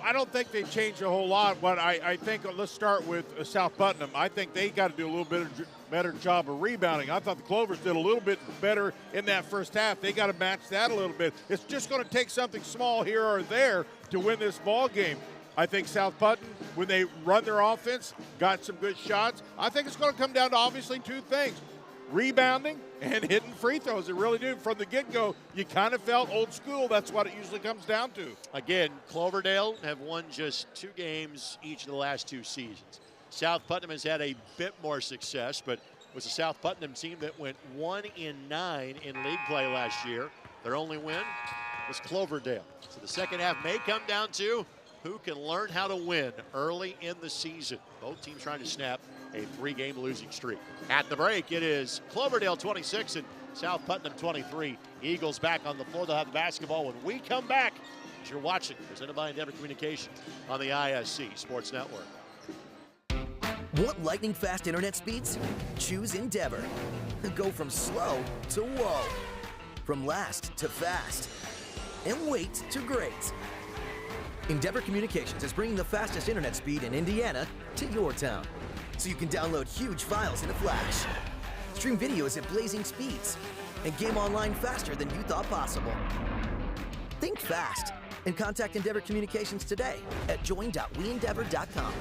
I don't think they changed a whole lot, but I think let's start with South Putnam. I think they got to do a little bit better job of rebounding. I thought the Clovers did a little bit better in that first half. They got to match that a little bit. It's just going to take something small here or there to win this ball game. I think South Putnam, when they run their offense, got some good shots. I think it's going to come down to obviously 2 things. Rebounding and hitting free throws. It really do. From the get-go, you kind of felt old school. That's what it usually comes down to. Again, Cloverdale have won just 2 games each of the last 2 seasons. South Putnam has had a bit more success, but it was a South Putnam team that went 1-9 in league play last year. Their only win was Cloverdale. So the second half may come down to who can learn how to win early in the season. Both teams trying to snap a 3-game losing streak. At the break, it is Cloverdale 26 and South Putnam 23. Eagles back on the floor. They'll have the basketball when we come back. As you're watching, presented by Endeavor Communications on the ISC Sports Network. Want lightning fast internet speeds? Choose Endeavor. Go from slow to whoa. From last to fast. And wait to great. Endeavor Communications is bringing the fastest internet speed in Indiana to your town. So you can download huge files in a flash, stream videos at blazing speeds, and game online faster than you thought possible. Think fast and contact Endeavor Communications today at join.weendeavor.com.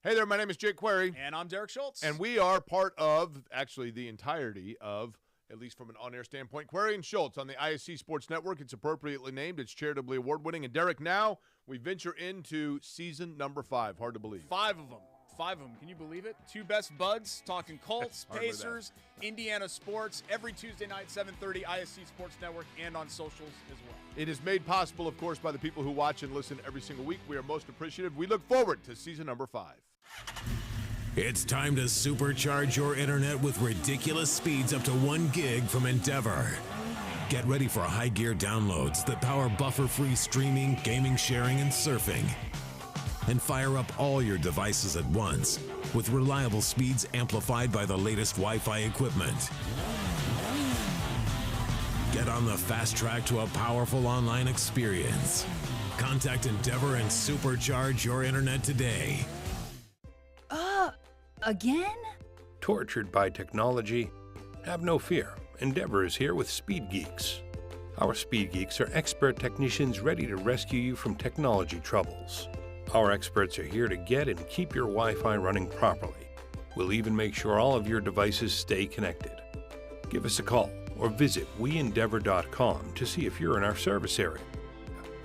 Hey there, my name is Jake Query. And I'm Derek Schultz. And we are part of, actually the entirety of, at least from an on-air standpoint, Query and Schultz on the ISC Sports Network. It's appropriately named. It's charitably award-winning. And Derek, now we venture into season number 5. Hard to believe. 5 of them. 5 of them. Can you believe it? 2 best buds, talking Colts, Pacers, Indiana sports, every Tuesday night, 7:30, ISC Sports Network, and on socials as well. It is made possible, of course, by the people who watch and listen every single week. We are most appreciative. We look forward to season number 5. It's time to supercharge your internet with ridiculous speeds up to 1 gig from Endeavor. Get ready for high gear downloads that power buffer-free streaming, gaming, sharing, and surfing. And fire up all your devices at once with reliable speeds amplified by the latest Wi-Fi equipment. Get on the fast track to a powerful online experience. Contact Endeavor and supercharge your internet today. Again? Tortured by technology? Have no fear. Endeavor is here with Speed Geeks. Our Speed Geeks are expert technicians ready to rescue you from technology troubles. Our experts are here to get and keep your Wi-Fi running properly. We'll even make sure all of your devices stay connected. Give us a call or visit weendeavor.com to see if you're in our service area.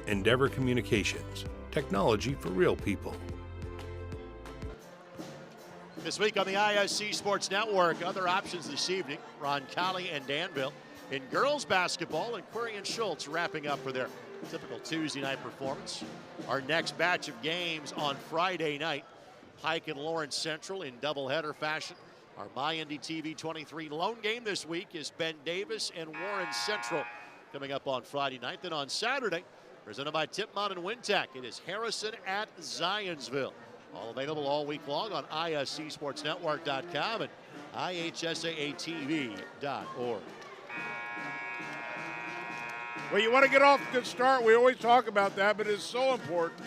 Endeavor Communications, technology for real people. This week on the ISC Sports Network, other options this evening, Roncalli and Danville. In girls basketball, and Query and Schultz wrapping up for their typical Tuesday night performance. Our next batch of games on Friday night, Pike and Lawrence Central in doubleheader fashion. Our MyNDTV 23 lone game this week is Ben Davis and Warren Central coming up on Friday night. Then on Saturday, presented by Tipmont and Wintech, it is Harrison at Zionsville. All available all week long on ISCSportsNetwork.com and IHSAATV.org. Well, you want to get off a good start. We always talk about that, but it's so important.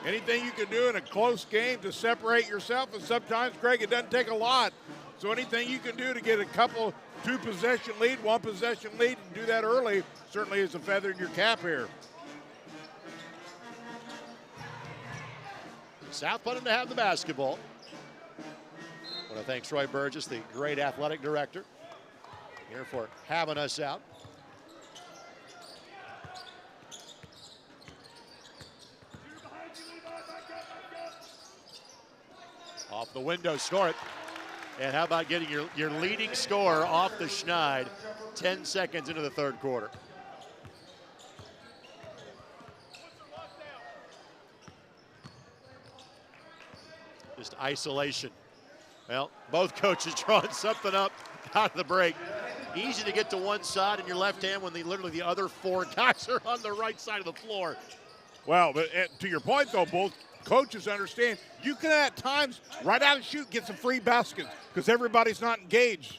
Anything you can do in a close game to separate yourself, and sometimes, Greg, it doesn't take a lot. So anything you can do to get a couple, 2-possession lead, 1-possession lead, and do that early certainly is a feather in your cap here. South Putnam to have the basketball. I want to thank Troy Burgess, the great athletic director, here for having us out. Off the window, score it. And how about getting your leading scorer off the schneid 10 seconds into the third quarter? Just isolation. Well, both coaches drawing something up out of the break. Easy to get to one side in your left hand when literally the other four guys are on the right side of the floor. Well, but to your point, though, both coaches understand you can at times, right out of the chute, get some free baskets because everybody's not engaged.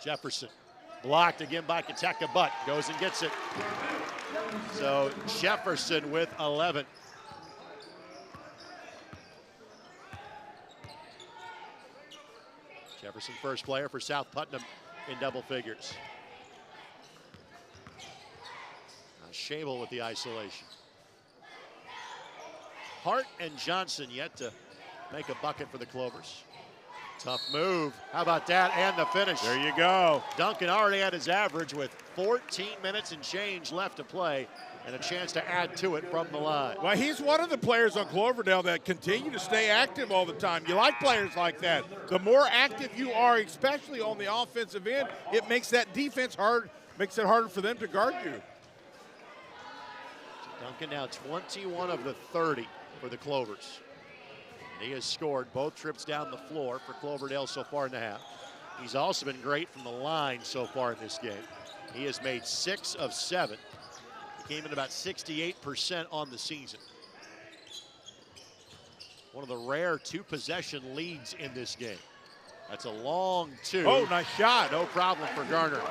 Jefferson blocked again by Kateka, but goes and gets it. So Jefferson with 11. Jefferson, first player for South Putnam in double figures. Shable with the isolation. Hart and Johnson yet to make a bucket for the Clovers. Tough move. How about that? And the finish. There you go. Duncan already had his average with 14 minutes and change left to play and a chance to add to it from the line. Well, he's one of the players on Cloverdale that continue to stay active all the time. You like players like that. The more active you are, especially on the offensive end, it makes that defense hard, makes it harder for them to guard you. Duncan now 21 of the 30 for the Clovers. He has scored both trips down the floor for Cloverdale so far in the half. He's also been great from the line so far in this game. He has made 6 of 7. He came in about 68% on the season. One of the rare 2-possession leads in this game. That's a long 2. Oh, nice shot. No problem for Garner.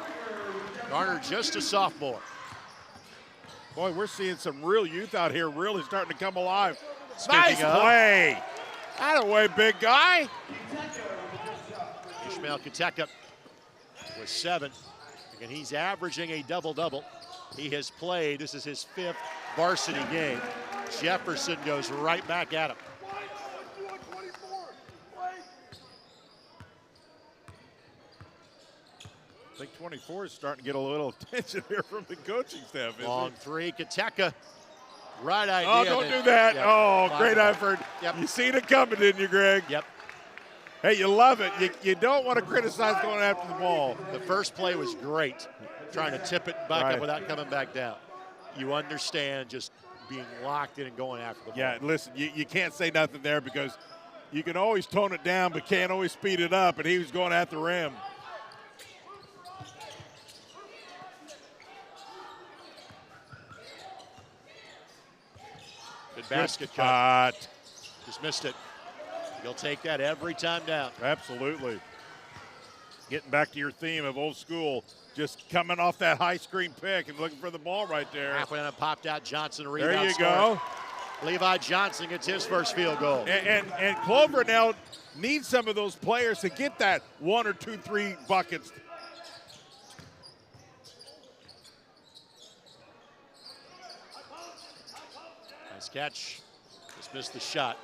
Garner just a sophomore. Boy, we're seeing some real youth out here really starting to come alive. Speaking nice play. That away, big guy. Ishmael Kateka with 7. And he's averaging a double-double. He has played, this is his 5th varsity game. Jefferson goes right back at him. I think 24 is starting to get a little attention here from the coaching staff. Long 3, Kateka. Right idea. Oh, don't do that. Yep. Oh, great effort. Yep. You seen it coming, didn't you, Greg? Yep. Hey, you love it. You don't want to criticize going after the ball. The first play was great, trying to tip it back up without coming back down. You understand just being locked in and going after the ball. Yeah, listen, you can't say nothing there because you can always tone it down but can't always speed it up, and he was going at the rim. Good basket cut. Just missed it. You'll take that every time down. Absolutely. Getting back to your theme of old school, just coming off that high screen pick and looking for the ball right there. Halfway down, popped out. Johnson rebound. There you scorer. go. Levi Johnson gets his first field goal. And Cloverdale needs some of those players to get that 1 or 2, 3 buckets. Nice catch. Just missed the shot.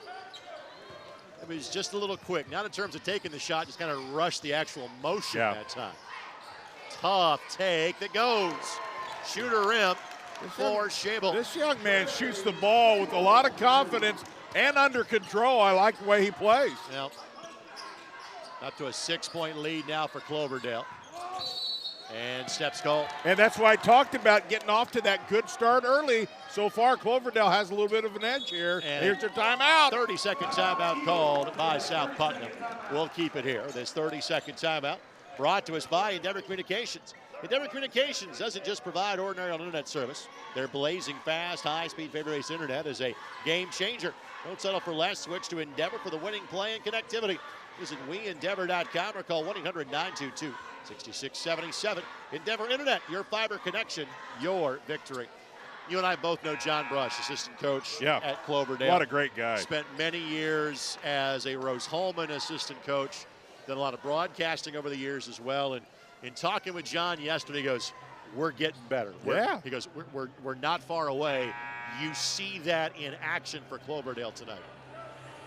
It was just a little quick. Not in terms of taking the shot, just kind of rushed the actual motion that time. Tough take that goes. Shooter rim for Shable. This young man shoots the ball with a lot of confidence and under control. I like the way he plays. Well, up to a 6-point lead now for Cloverdale. And steps goal. And that's why I talked about getting off to that good start early. So far, Cloverdale has a little bit of an edge here. And here's their timeout. 30-second timeout called by South Putnam. We'll keep it here. This 30-second timeout brought to us by Endeavor Communications. Endeavor Communications doesn't just provide ordinary internet service. Their blazing fast, high-speed favored-race internet is a game changer. Don't settle for less. Switch to Endeavor for the winning play and connectivity. Visit weendeavor.com or call 1-800-922-6677. Endeavor Internet, your fiber connection, your victory. You and I both know John Brush, assistant coach at Cloverdale. What a great guy. Spent many years as a Rose Holman assistant coach. Done a lot of broadcasting over the years as well. And in talking with John yesterday, he goes, we're getting better. He goes, we're not far away. You see that in action for Cloverdale tonight.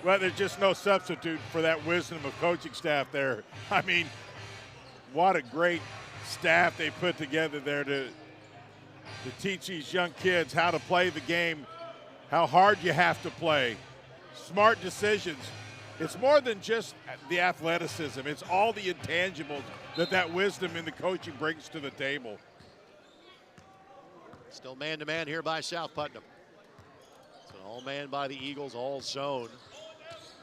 Well, there's just no substitute for that wisdom of coaching staff there. I mean, what a great staff they put together there to teach these young kids how to play the game how hard you have to play, smart decisions. It's more than just the athleticism. It's all the intangibles that wisdom in the coaching brings to the table. Still man-to-man here by South Putnam. It's an all-man by the Eagles, all zone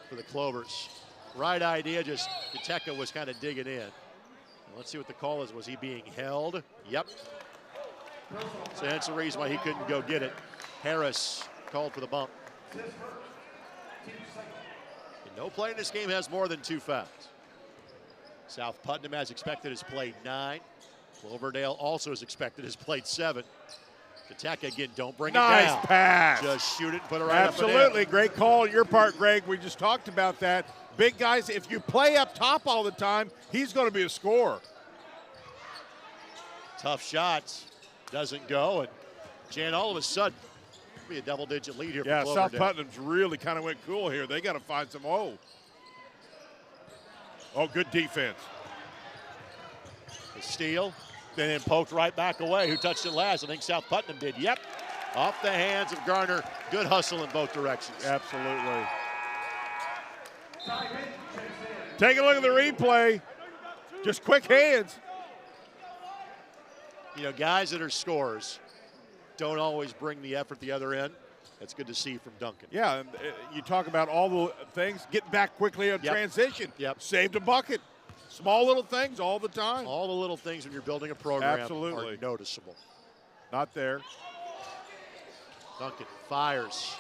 for the Clovers. Right idea, just Kateka was kind of digging in. Let's see what the call is. Was he being held? Yep. So that's the reason why he couldn't go get it. Harris called for the bump. And no play in this game has more than 2 fouls. South Putnam, as expected, has played 9. Cloverdale also, as expected, has played 7. Kateka again, don't bring it down. Nice pass. Just shoot it and put it right Absolutely. up and in. Great call on your part, Greg. We just talked about that. Big guys, if you play up top all the time, he's going to be a scorer. Tough shots. Doesn't go. And Jan, all of a sudden, be a double-digit lead here for Cloverdale. South Putnam's really kind of went cool here. They got to find some hole. Oh, good defense. A steal, then poked right back away. Who touched it last? I think South Putnam did. Yep. Off the hands of Garner. Good hustle in both directions. Absolutely. Take a look at the replay. Just quick hands. You know, guys that are scorers don't always bring the effort the other end. That's good to see from Duncan. Yeah, and you talk about all the things, getting back quickly on transition. Yep. Saved a bucket. Small little things all the time. All the little things when you're building a program Absolutely. are noticeable. Not there. Duncan fires.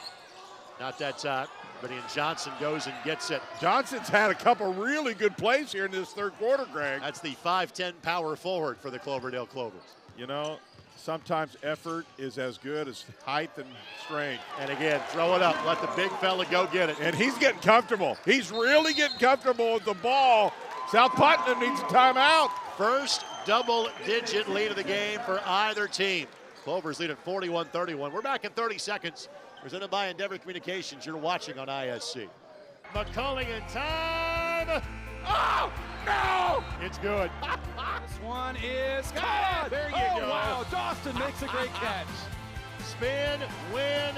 Not that time, but Johnson goes and gets it. Johnson's had a couple really good plays here in this third quarter, Greg. That's the 5'10" power forward for the Cloverdale Clovers. You know, sometimes effort is as good as height and strength. And again, throw it up. Let the big fella go get it. And he's getting comfortable. He's really getting comfortable with the ball. South Putnam needs a timeout. First double-digit lead of the game for either team. Clovers lead at 41-31. We're back in 30 seconds. Presented by Endeavor Communications. You're watching on ISC. McCulling in time. Oh, no! It's good. This one is caught. There you go. Wow, Dawson makes a great catch. Spin, win,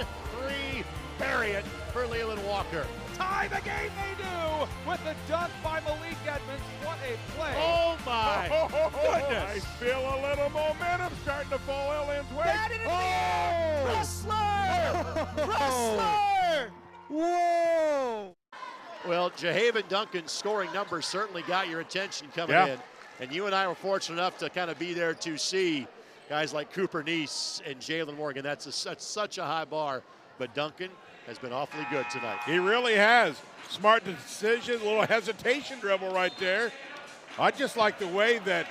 3, bury it for Leland Walker. Tie the game they do with the dunk by Malik Edmonds. What a play. Oh, my goodness. I feel a little momentum starting to fall Ellen's way. That is Wrestler! Wrestler! Whoa! Well, Jahaven Duncan's scoring numbers certainly got your attention coming in. And you and I were fortunate enough to kind of be there to see guys like Cooper Neese and Jalen Morgan. That's such a high bar. But Duncan has been awfully good tonight. He really has. Smart decision, a little hesitation dribble right there. I just like the way that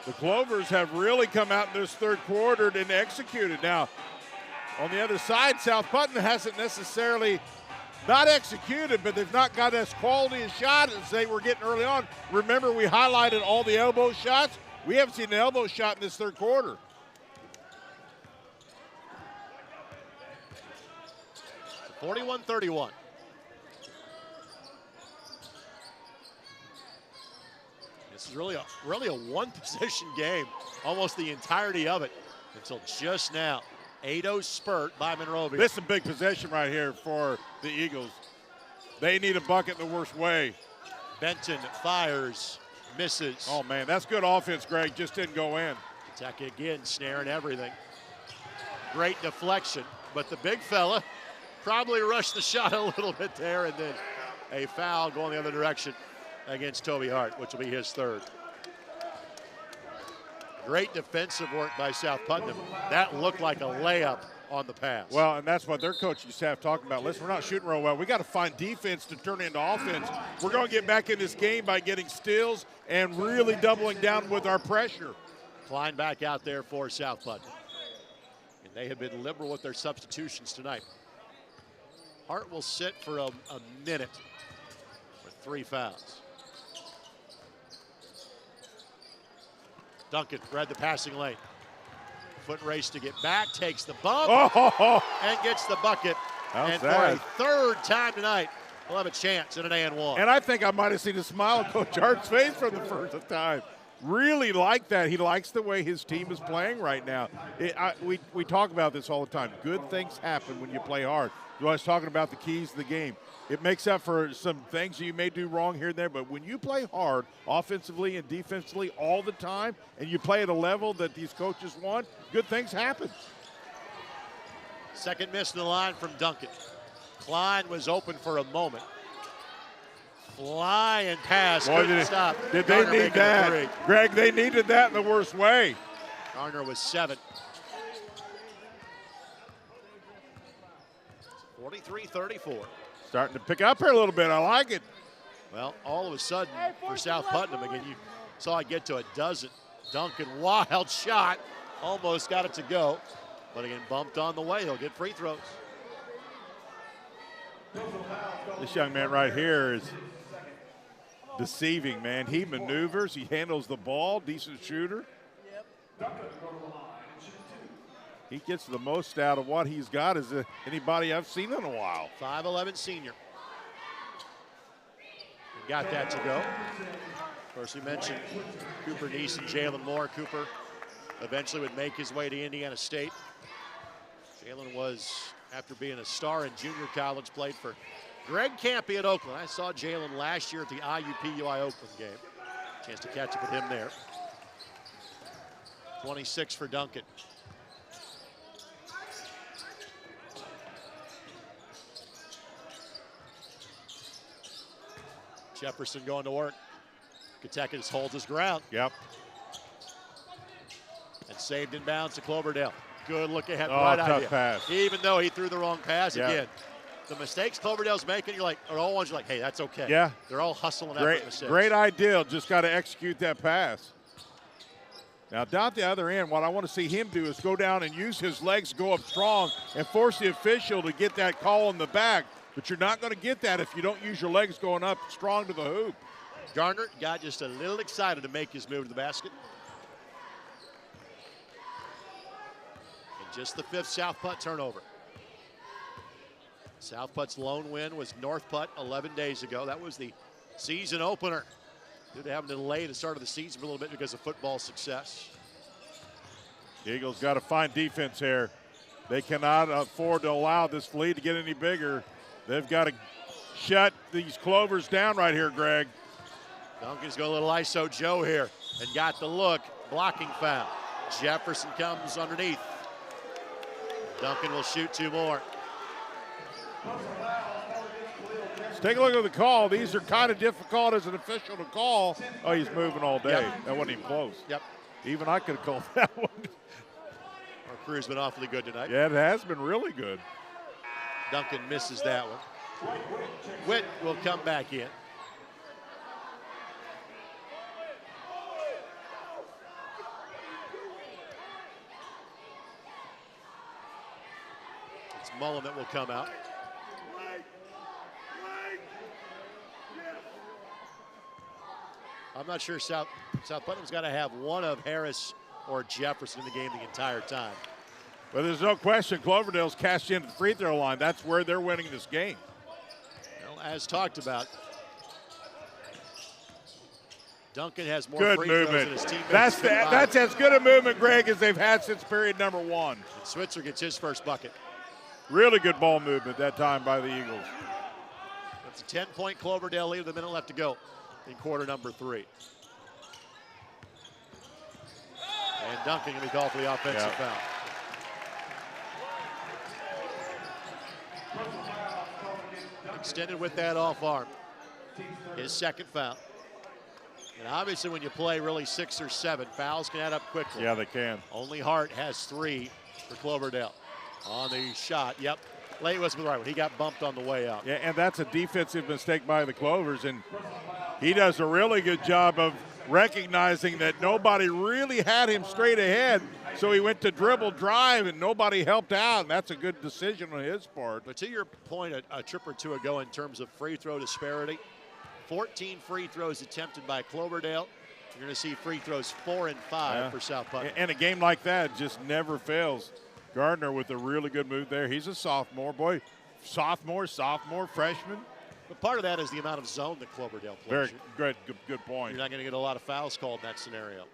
the Clovers have really come out in this third quarter and executed. Now, on the other side, South Putnam hasn't necessarily not executed, but they've not got as quality a shot as they were getting early on. Remember, we highlighted all the elbow shots. We haven't seen an elbow shot in this third quarter. 41-31. This is really a one-possession game, almost the entirety of it until just now. 8-0 spurt by Monrovia. This is a big possession right here for the Eagles. They need a bucket the worst way. Benton fires, misses. Oh, man, that's good offense, Greg. Just didn't go in. Attack again, snaring everything. Great deflection, but the big fella probably rushed the shot a little bit there, and then a foul going the other direction against Toby Hart, which will be his third. Great defensive work by South Putnam. That looked like a layup on the pass. Well, and that's what their coaching staff talking about. Listen, we're not shooting real well. We got to find defense to turn into offense. We're going to get back in this game by getting steals and really doubling down with our pressure. Klein back out there for South Putnam. And they have been liberal with their substitutions tonight. Hart will sit for a minute with 3 fouls. Duncan read the passing lane. Foot race to get back, takes the bump, and gets the bucket. And for a third time tonight, we'll have a chance at an and one. And I think I might have seen a smile on Coach Hart's face for the first time. really like that. He likes the way his team is playing right now. We talk about this all the time. Good things happen when you play hard. I was talking about the keys to the game. It makes up for some things you may do wrong here and there, but when you play hard offensively and defensively all the time and you play at a level that these coaches want, good things happen. Second miss in the line from Duncan. Klein was open for a moment. Flying pass, couldn't stop. Did Garner they need that? Greg, they needed that in the worst way. Garner was 7. 43-34. Starting to pick up here a little bit. I like it. Well, all of a sudden, for South Putnam, again, you saw it get to a dozen. Duncan, wild shot. Almost got it to go. But again, bumped on the way. He'll get free throws. This young man right here is deceiving, man. He maneuvers. He handles the ball. Decent shooter. He gets the most out of what he's got as anybody I've seen in a while. 5'11" senior. He got that to go. Of course, we mentioned Cooper Neese and Jalen Moore. Cooper eventually would make his way to Indiana State. Jalen was, after being a star in junior college, played for Greg Campy at Oakland. I saw Jalen last year at the IUPUI Oakland game. Chance to catch up with him there. 26 for Duncan. Jefferson going to work. Katekis holds his ground. Yep. And saved in bounds to Cloverdale. Good look ahead, Oh, right tough idea. pass. Even though he threw the wrong pass Yep. again. The mistakes Cloverdale's making, are all ones you're like, hey, that's okay. Yeah. They're all hustling after mistakes. Great idea. Just got to execute that pass. Now, down at the other end, what I want to see him do is go down and use his legs, go up strong, and force the official to get that call in the back. But you're not going to get that if you don't use your legs going up strong to the hoop. Garner got just a little excited to make his move to the basket. And just the 5th South Putt turnover. South Putt's lone win was North Putt 11 days ago. That was the season opener. Due to having to delay the start of the season for a little bit because of football success. The Eagles got to find defense here. They cannot afford to allow this lead to get any bigger. They've got to shut these Clovers down right here, Greg. Duncan's got a little ISO Joe here and got the look. Blocking foul. Jefferson comes underneath. Duncan will shoot 2 more. Let's take a look at the call. These are kind of difficult as an official to call. Oh, he's moving all day. Yep. That wasn't even close. Yep. Even I could have called that one. Our crew's been awfully good tonight. Yeah, it has been really good. Duncan misses that one. Witt will come back in. It's Mullen that will come out. I'm not sure South Putnam's got to have one of Harris or Jefferson in the game the entire time. But there's no question Cloverdale's cashed into the free throw line. That's where they're winning this game. Well, as talked about, Duncan has more Good free movement. throws than his teammates. That's as good a movement, Greg, as they've had since period number 1. And Switzer gets his first bucket. Really good ball movement that time by the Eagles. It's a 10-point Cloverdale lead with a minute left to go in quarter number 3. And Duncan going to be called for the offensive foul. Extended with that off arm. His second foul. And obviously when you play really 6 or 7, fouls can add up quickly. Yeah, they can. Only Hart has 3 for Cloverdale. On the shot, yep. Late was the right one. He got bumped on the way out. Yeah, and that's a defensive mistake by the Clovers, and he does a really good job of recognizing that nobody really had him straight ahead, so he went to dribble drive, and nobody helped out, and that's a good decision on his part. But to your point a trip or two ago in terms of free throw disparity, 14 free throws attempted by Cloverdale. You're going to see free throws 4 and 5 for South Putnam. And a game like that just never fails. Gardner with a really good move there. He's a sophomore. Boy, sophomore, freshman. But part of that is the amount of zone that Cloverdale Very plays. good point. You're not going to get a lot of fouls called in that scenario.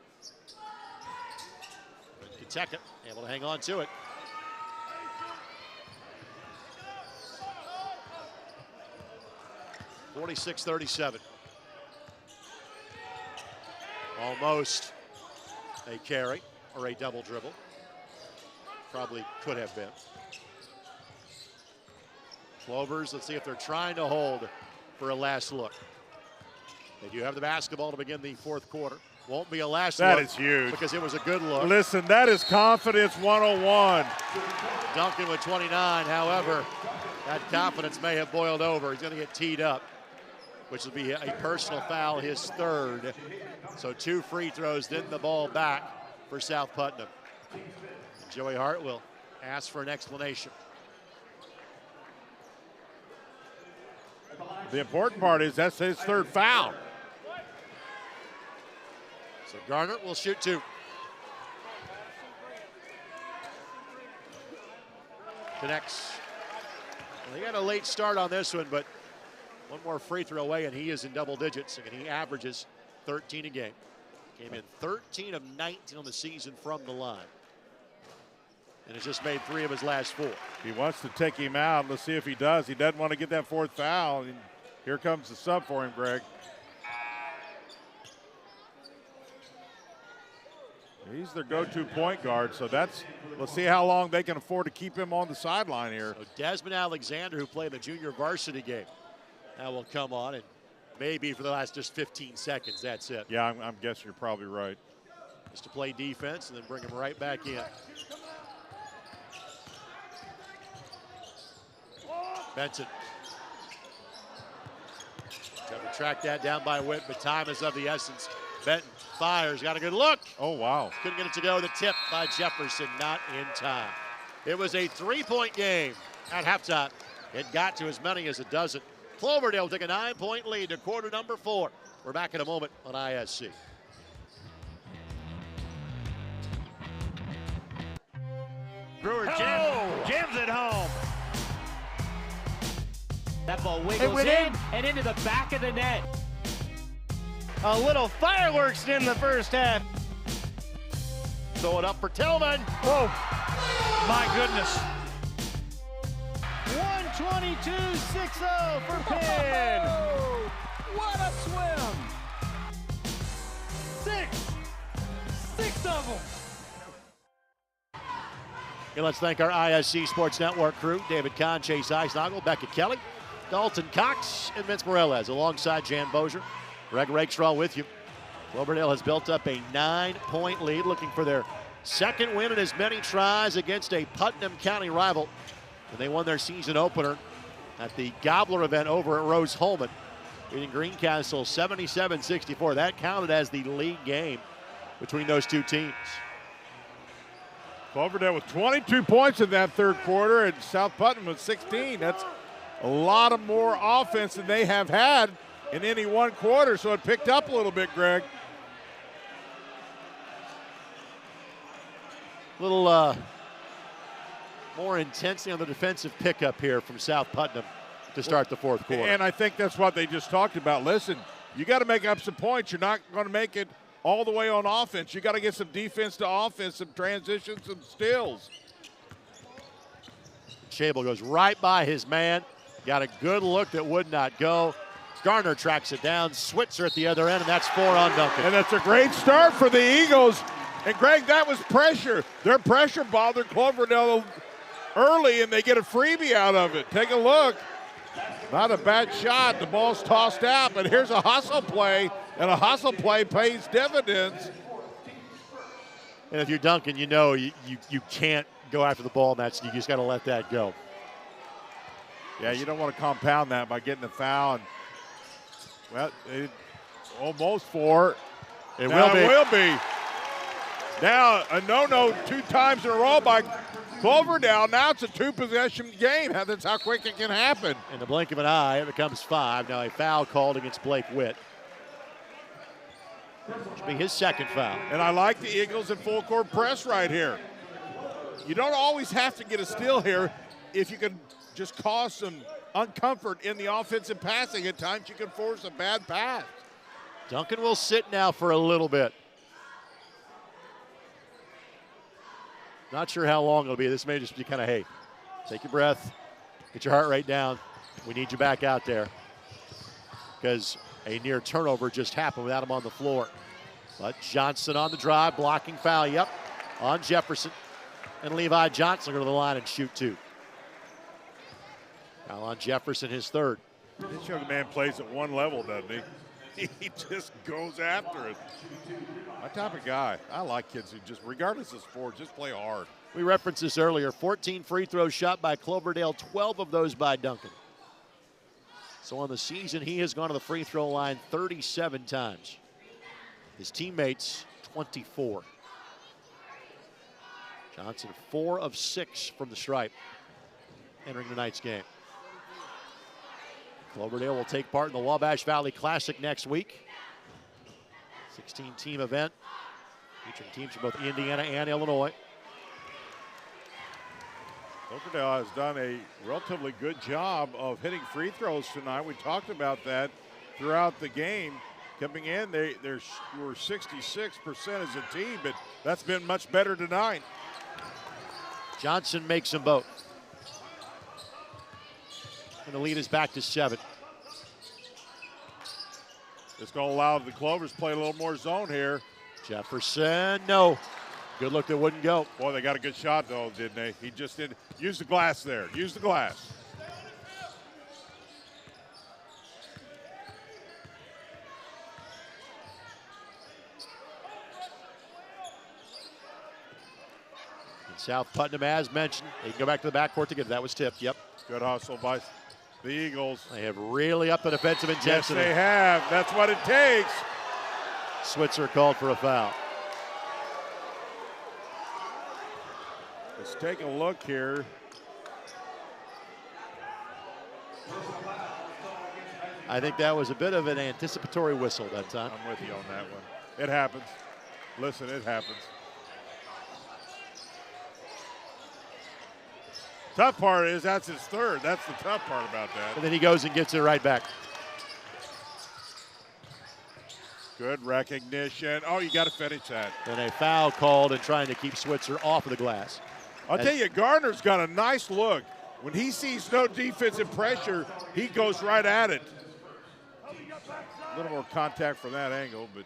Kateka able to hang on to it. (46-37). Almost a carry or a double dribble. Probably could have been. Clovers, let's see if they're trying to hold for a last look. They do have the basketball to begin the fourth quarter. Won't be a last look. That is huge. Because it was a good look. Listen, that is confidence 101. Duncan with 29, however, that confidence may have boiled over. He's going to get teed up, which will be a personal foul, his third. So 2 free throws, then the ball back for South Putnam. Joey Hart will ask for an explanation. The important part is that's his third foul. So Garner will shoot 2. Connects. Well, he got a late start on this one, but one more free throw away, and he is in double digits, and he averages 13 a game. Came in 13 of 19 on the season from the line. And has just made 3 of his last 4. He wants to take him out. Let's see if he does. He doesn't want to get that 4th foul. And here comes the sub for him, Greg. He's their go-to point guard, so let's see how long they can afford to keep him on the sideline here. So Desmond Alexander, who played the junior varsity game, now will come on, and maybe for the last just 15 seconds, that's it. Yeah, I'm guessing you're probably right. Just to play defense and then bring him right back in. Benson. Trying to track that down by Witt, but time is of the essence. Benton fires, got a good look. Oh, wow. Couldn't get it to go. The tip by Jefferson, not in time. It was a 3-point game at halftime. It got to as many as a dozen. Cloverdale took a 9-point lead to quarter number 4. We're back in a moment on ISC. Brewer jams it home. That ball wiggles in and into the back of the net. A little fireworks in the first half. Throw it up for Tillman. Whoa, my goodness. 122-6-0 for Penn. What a swim. 6 of them. Okay, let's thank our ISC Sports Network crew, David Kahn, Chase Eisnagel, Becca Kelly, Dalton Cox, and Vince Morales, alongside Jan Bozier. Greg Rakestraw with you. Cloverdale has built up a 9-point lead, looking for their second win in as many tries against a Putnam County rival. And they won their season opener at the Gobbler event over at Rose Holman, beating Greencastle 77-64. That counted as the league game between those two teams. Cloverdale with 22 points in that third quarter, and South Putnam with 16. That's a lot of more offense than they have had in any one quarter, so it picked up a little bit, Greg. A little more intensity on the defensive pickup here from South Putnam to start the fourth quarter. And I think that's what they just talked about. Listen, you got to make up some points. You're not going to make it all the way on offense. You got to get some defense to offense, some transitions, some steals. Chable goes right by his man. Got a good look that would not go. Garner tracks it down. Switzer at the other end, and that's 4 on Duncan. And that's a great start for the Eagles. And, Greg, that was pressure. Their pressure bothered Cloverdale early, and they get a freebie out of it. Take a look. Not a bad shot. The ball's tossed out, but here's a hustle play, and a hustle play pays dividends. And if you're Duncan, you know you can't go after the ball, and you just got to let that go. Yeah, you don't want to compound that by getting the foul. And, well, almost 4. It will be. Now, a no-no 2 times in a row by Cloverdale. Now it's a 2-possession game. That's how quick it can happen. In the blink of an eye, it becomes 5. Now a foul called against Blake Witt. Should be his second foul. And I like the Eagles in full court press right here. You don't always have to get a steal here if you can just cause some uncomfort in the offensive passing. At times you can force a bad pass. Duncan will sit now for a little bit. Not sure how long it'll be. This may just be kind of, hey, take your breath, get your heart rate down. We need you back out there. Because a near turnover just happened without him on the floor. But Johnson on the drive, blocking foul, yep, on Jefferson. And Levi Johnson will go to the line and shoot 2. Foul on Jefferson, his 3rd. This young man plays at one level, doesn't he? He just goes after it. My type of guy. I like kids who just, regardless of sport, just play hard. We referenced this earlier. 14 free throws shot by Cloverdale, 12 of those by Duncan. So on the season, he has gone to the free throw line 37 times. His teammates, 24. Johnson, 4 of 6 from the stripe entering tonight's game. Cloverdale will take part in the Wabash Valley Classic next week. 16-team event featuring teams from both Indiana and Illinois. Cloverdale has done a relatively good job of hitting free throws tonight. We talked about that throughout the game. Coming in, they were 66% as a team, but that's been much better tonight. Johnson makes them both. And the lead is back to 7. It's going to allow the Clovers to play a little more zone here. Jefferson, no. Good look that wouldn't go. Boy, they got a good shot, though, didn't they? He just did. Use the glass there. Use the glass. And South Putnam, as mentioned, they can go back to the backcourt to get it. That was tipped, yep. Good hustle by the Eagles. They have really upped the defensive intensity. Yes, they have. That's what it takes. Switzer called for a foul. Let's take a look here. I think that was a bit of an anticipatory whistle that time. I'm with you on that one. It happens. Listen, it happens. Tough part is that's his 3rd. That's the tough part about that. And then he goes and gets it right back. Good recognition. Oh, you got to finish that. And a foul called and trying to keep Switzer off of the glass. I'll tell you, Gardner's got a nice look. When he sees no defensive pressure, he goes right at it. A little more contact from that angle, but.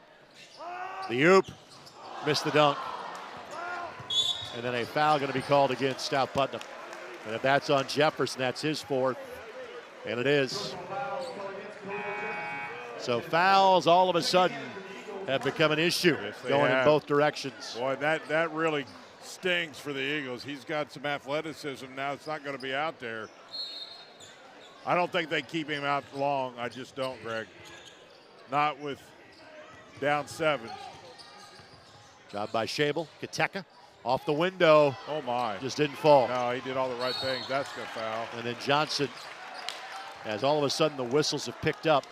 The oop, missed the dunk. And then a foul going to be called against South Putnam. And if that's on Jefferson, that's his 4th. And it is. So fouls all of a sudden have become an issue, yes, going in both directions. Boy, that really stings for the Eagles. He's got some athleticism now. It's not going to be out there. I don't think they keep him out long. I just don't, Greg. Not with down 7. Job by Shable. Kateka off the window. Oh, my. Just didn't fall. No, he did all the right things. That's a foul. And then Johnson, as all of a sudden the whistles have picked up.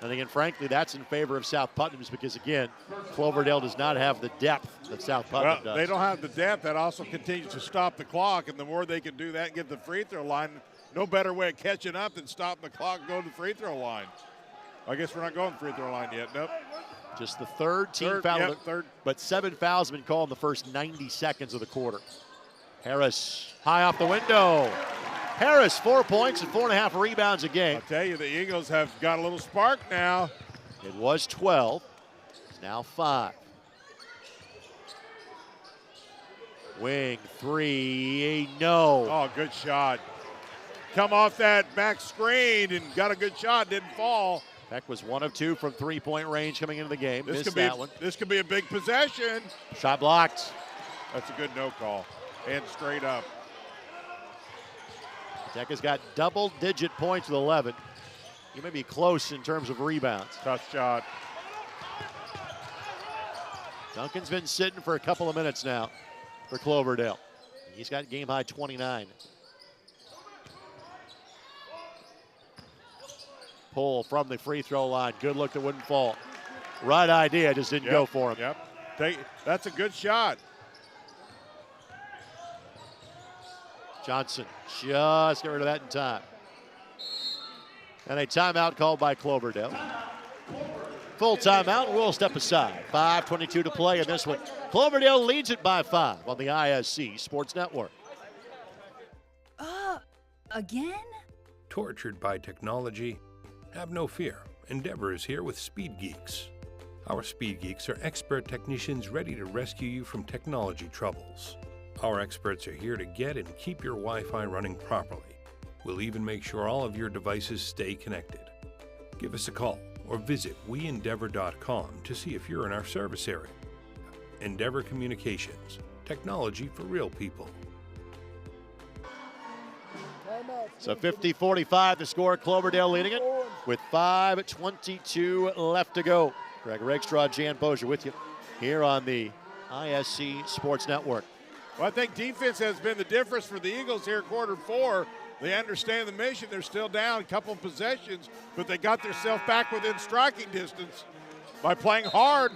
And again, frankly, that's in favor of South Putnam's because, again, Cloverdale does not have the depth that South Putnam does. They don't have the depth. That also continues to stop the clock, and the more they can do that and get the free throw line, no better way of catching up than stopping the clock and going to the free throw line. I guess we're not going to the free throw line yet. Nope. Just the 3rd team foul. Yep, 3rd. But 7 fouls have been called in the first 90 seconds of the quarter. Harris high off the window. Harris, 4 points and 4.5 rebounds a game. I'll tell you, the Eagles have got a little spark now. It was 12. It's now 5. Wing 3, no. Oh, good shot. Come off that back screen and got a good shot, didn't fall. Peck was 1 of 2 from 3-point range coming into the game. This Missed could be that one. This could be a big possession. Shot blocked. That's a good no call. And straight up. Teka's got double-digit points with 11. He may be close in terms of rebounds. Tough shot. Duncan's been sitting for a couple of minutes now for Cloverdale. He's got game-high 29. Pull from the free throw line. Good look that wouldn't fall. Right idea, just didn't go for him. Yep. That's a good shot. Johnson just get rid of that in time. And a timeout called by Cloverdale. Full timeout, we'll step aside. 5:22 to play in this one. Cloverdale leads it by 5 on the ISC Sports Network. Again? Tortured by technology? Have no fear. Endeavor is here with Speed Geeks. Our Speed Geeks are expert technicians ready to rescue you from technology troubles. Our experts are here to get and keep your Wi-Fi running properly. We'll even make sure all of your devices stay connected. Give us a call or visit weendeavor.com to see if you're in our service area. Endeavor Communications, technology for real people. So 50-45 the score. Cloverdale leading it with 5:22 left to go. Greg Rakestraw, Jan Bozier with you here on the ISC Sports Network. Well, I think defense has been the difference for the Eagles here, quarter 4. They understand the mission. They're still down a couple of possessions, but they got themselves back within striking distance by playing hard.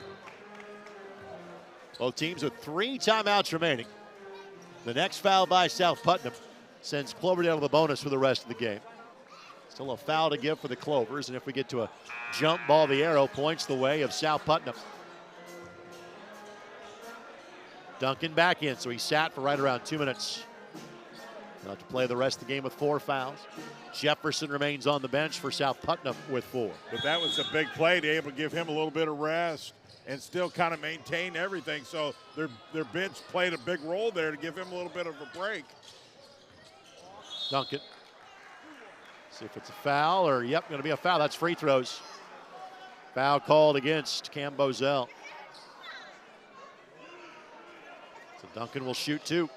Both teams with 3 timeouts remaining. The next foul by South Putnam sends Cloverdale to the bonus for the rest of the game. Still a foul to give for the Clovers, and if we get to a jump ball, the arrow points the way of South Putnam. Duncan back in, so he sat for right around 2 minutes. He'll have to play the rest of the game with 4 fouls. Jefferson remains on the bench for South Putnam with 4. But that was a big play to be able to give him a little bit of rest and still kind of maintain everything. So their bench played a big role there to give him a little bit of a break. Duncan. See if it's a foul or, yep, going to be a foul. That's free throws. Foul called against Cam Bozell. So Duncan will shoot 2.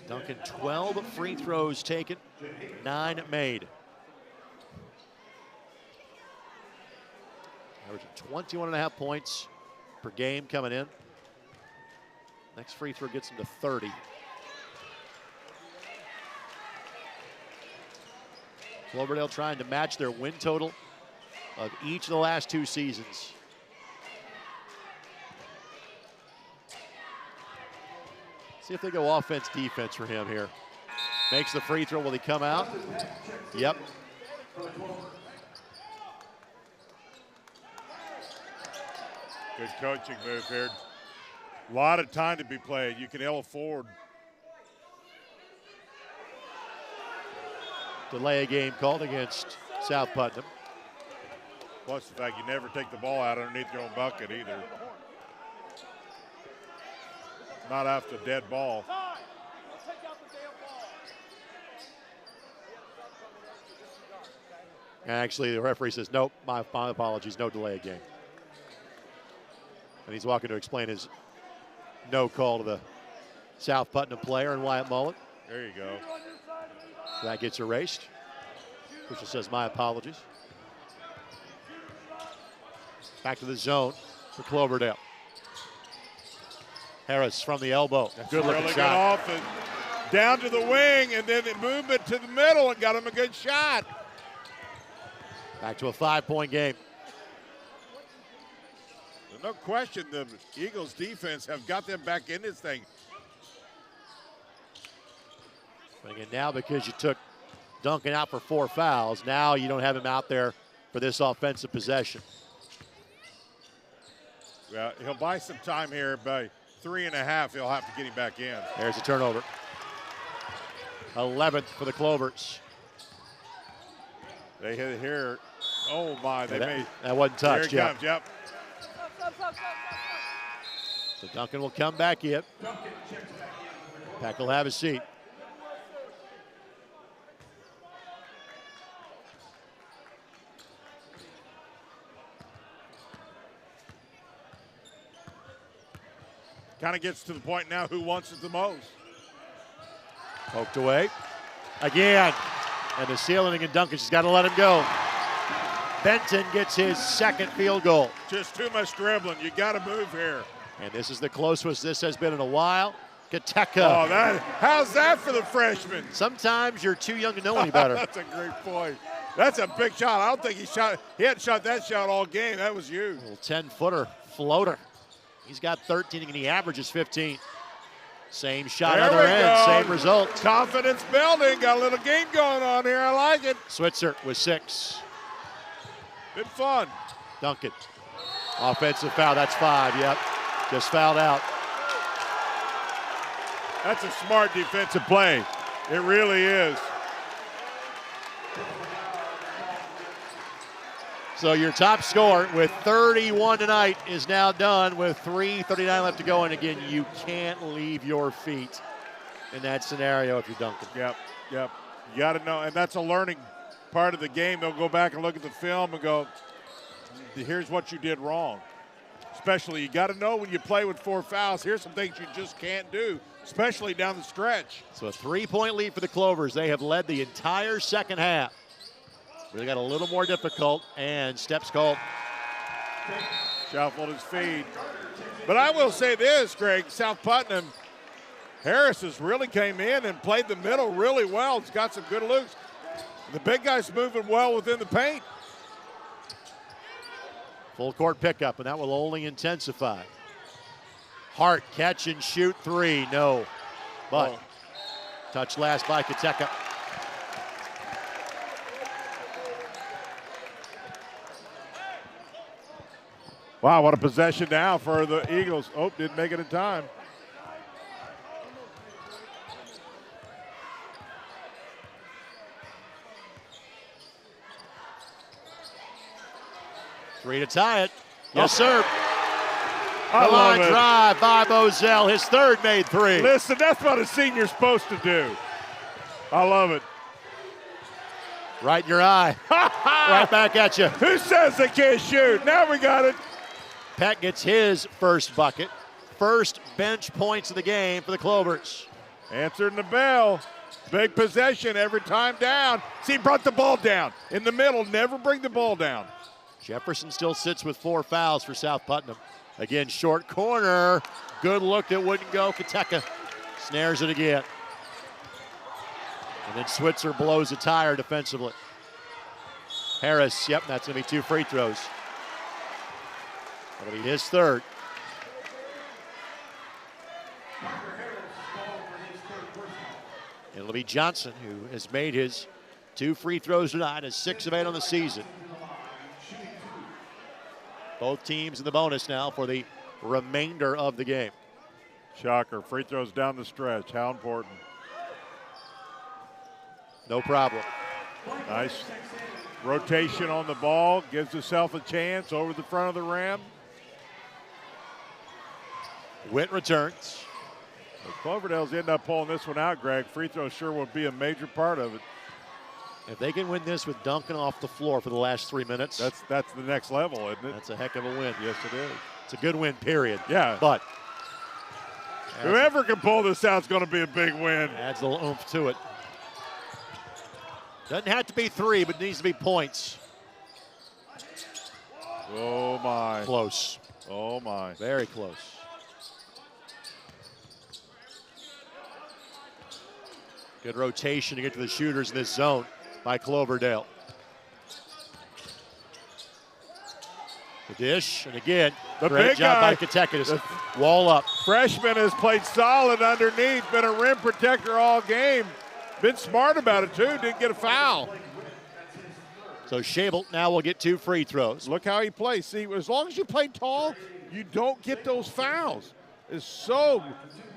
Duncan, 12 free throws taken, 9 made. Averaging 21.5 points per game coming in. Next free throw gets him to 30. Cloverdale trying to match their win total of each of the last 2 seasons. See if they go offense, defense for him here. Makes the free throw. Will he come out? Yep. Good coaching move here. A lot of time to be played. You can ill afford. Delay a game called against South Putnam. Plus the fact you never take the ball out underneath your own bucket either. Not after dead ball. Actually, the referee says, nope, my apologies, no delay a game. And he's walking to explain his no call to the South Putnam player and Wyatt Mullet. There you go. That gets erased. Official says, my apologies. Back to the zone for Cloverdale. Harris from the elbow. Good looking really shot. Good offense. Down to the wing and then the movement to the middle and got him a good shot. Back to a 5-point game. There's no question the Eagles defense have got them back in this thing. But again, now because you took Duncan out for 4 fouls, now you don't have him out there for this offensive possession. Well, he'll buy some time here by 3.5. He'll have to get him back in. There's a turnover. 11th for the Clovers. They hit it here. Oh my, they made. That wasn't touched. Here it comes, yep. So Duncan will come back in. Peck will have a seat. Kind of gets to the point now who wants it the most. Poked away. Again. And the ceiling and Duncan just got to let him go. Benton gets his 2nd field goal. Just too much dribbling. You got to move here. And this is the closest this has been in a while. Kateka. Oh, how's that for the freshman? Sometimes you're too young to know any better. That's a great point. That's a big shot. I don't think he hadn't shot that shot all game. That was huge. A little 10-footer floater. He's got 13 and he averages 15. Same shot, There other we end, go. same result. Confidence building. Got a little game going on here. I like it. Switzer with 6. Been fun. Duncan. Offensive foul, that's 5, yep. Just fouled out. That's a smart defensive play. It really is. So your top scorer with 31 tonight is now done with 3:39 left to go. And again, you can't leave your feet in that scenario if you're Duncan. Yep. You got to know, and that's a learning part of the game. They'll go back and look at the film and go, here's what you did wrong. Especially, you got to know when you play with 4 fouls, here's some things you just can't do, especially down the stretch. So a 3-point lead for the Clovers. They have led the entire second half. Really got a little more difficult, and steps called. Shuffled his feet. But I will say this, Greg, South Putnam, Harris has really came in and played the middle really well. He's got some good looks. The big guy's moving well within the paint. Full court pickup, and that will only intensify. Hart, catch and shoot 3, no. But touch last by Kateka. Wow, what a possession now for the Eagles. Oh, didn't make it in time. Three to tie it. Yes, sir. I The love line it. drive by Moselle. His third made 3. Listen, that's what a senior's supposed to do. I love it. Right in your eye. Right back at you. Who says they can't shoot? Now we got it. Peck gets his first bucket. First bench points of the game for the Clovers. Answering the bell. Big possession every time down. See, he brought the ball down. In the middle, never bring the ball down. Jefferson still sits with 4 fouls for South Putnam. Again, short corner. Good look that wouldn't go. Kateka snares it again. And then Switzer blows a tire defensively. Harris, yep, that's going to be 2 free throws. That'll be his third. It'll be Johnson, who has made his 2 free throws tonight, is 6 of 8 on the season. Both teams in the bonus now for the remainder of the game. Shocker, free throws down the stretch. How important. No problem. Nice rotation on the ball. Gives himself a chance over the front of the rim. Witt returns. The Cloverdale's end up pulling this one out, Greg. Free throw sure will be a major part of it. If they can win this with Duncan off the floor for the last 3 minutes, That's the next level, isn't it? that's a heck of a win. Yes, it is. It's a good win, period. Yeah. But Whoever can pull this out is going to be a big win. adds a little oomph to it. Doesn't have to be 3, but needs to be points. Oh, my. Close. Oh, my. Very close. Good rotation to get to the shooters in this zone by Cloverdale. The dish, and again, The great big job guy. by Kateka to wall up. Freshman has played solid underneath, been a rim protector all game. Been smart about it, too. Didn't get a foul. So Schabel now will get 2 free throws. Look how he plays. See, as long as you play tall, you don't get those fouls. It's so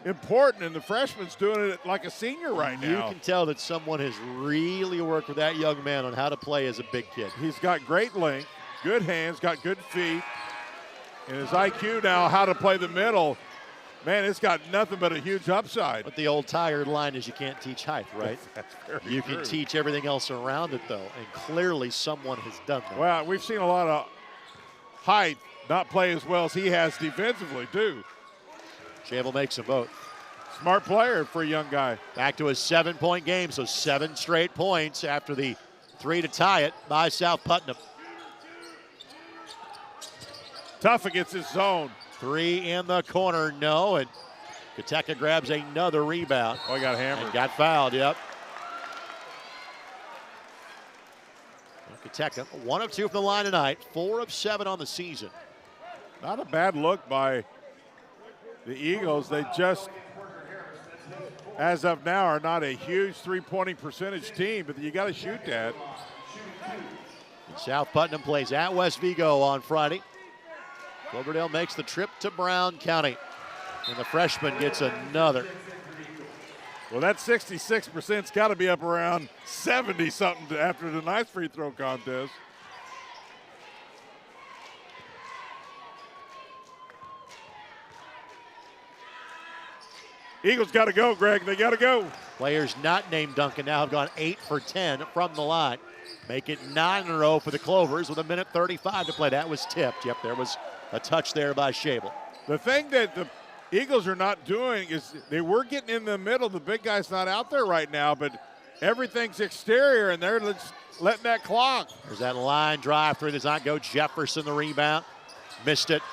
important, and the freshman's doing it like a senior right You now. can tell that someone has really worked with that young man on how to play as a big kid. He's got great length, good hands, got good feet, and his IQ now, how to play the middle, man, it's got nothing but a huge upside. But the old tired line is you can't teach height, right? That's very You true. can teach everything else around it, though, and clearly someone has done that. Well, we've seen a lot of height not play as well as he has defensively, too. Schabel makes them both. Smart player for a young guy. Back to a 7-point game, so 7 straight points after the 3 to tie it by South Putnam. Tough against his zone. 3 in the corner, no, and Kateka grabs another rebound. Oh, he got hammered. And got fouled, yep. Kateka, 1 of 2 from the line tonight, 4 of 7 on the season. Not a bad look by the Eagles. They just as of now, are not a huge three-pointing percentage team, but you got to shoot that. South Putnam plays at West Vigo on Friday. Cloverdale makes the trip to Brown County, and the freshman gets another. Well, that 66%'s got to be up around 70-something after tonight's free throw contest. Eagles got to go, Greg. They got to go. Players not named Duncan now have gone 8 for 10 from the line. Make it 9 in a row for the Clovers with 1:35 to play. That was tipped. Yep, there was a touch there by Shable. The thing that the Eagles are not doing is they were getting in the middle. The big guy's not out there right now, but everything's exterior, and they're letting that clock. There's that line drive through. Does not go. Jefferson the rebound. Missed it.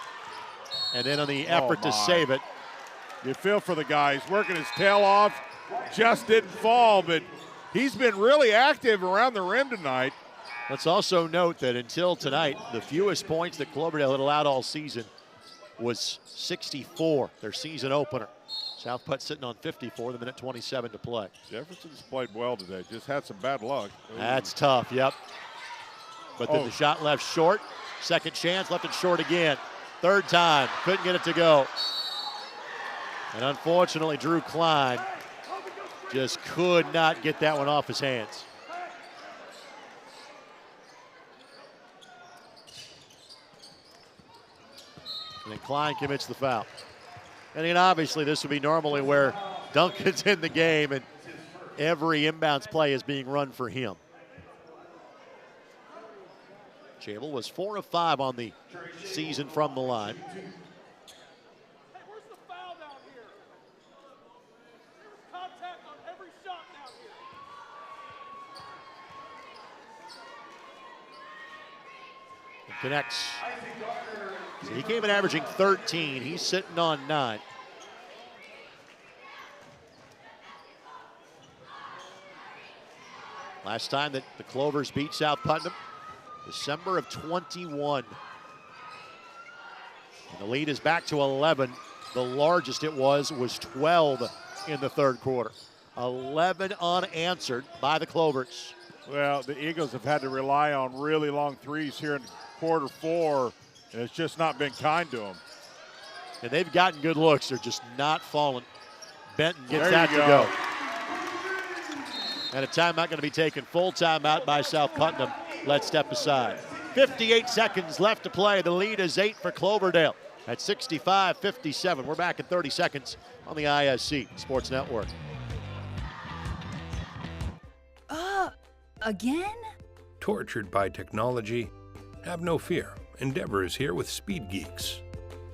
And then on the effort to save it. You feel for the guy. He's working his tail off. Just didn't fall, but he's been really active around the rim tonight. Let's also note that until tonight, the fewest points that Cloverdale had allowed all season was 64, their season opener. South Putt sitting on 54, the 1:27 to play. Jefferson's played well today, just had some bad luck. That's tough, yep. But then the shot left short. Second chance, left it short again. Third time, couldn't get it to go. And unfortunately, Drew Klein just could not get that one off his hands. And then Klein commits the foul. And then obviously this would be normally where Duncan's in the game and every inbounds play is being run for him. Chable was 4 of 5 on the season from the line. Connects. So he came in averaging 13. He's sitting on 9. Last time that the Clovers beat South Putnam, December of 21. And the lead is back to 11. The largest it was 12 in the third quarter. 11 unanswered by the Clovers. Well, the Eagles have had to rely on really long threes here in quarter 4, and it's just not been kind to them. And they've gotten good looks. They're just not falling. Benton gets that to go. And a timeout going to be taken. Full timeout by South Putnam. Let's step aside. 58 seconds left to play. The lead is 8 for Cloverdale at 65-57. We're back in 30 seconds on the ISC Sports Network. Again? Tortured by technology? Have no fear. Endeavor is here with Speed Geeks.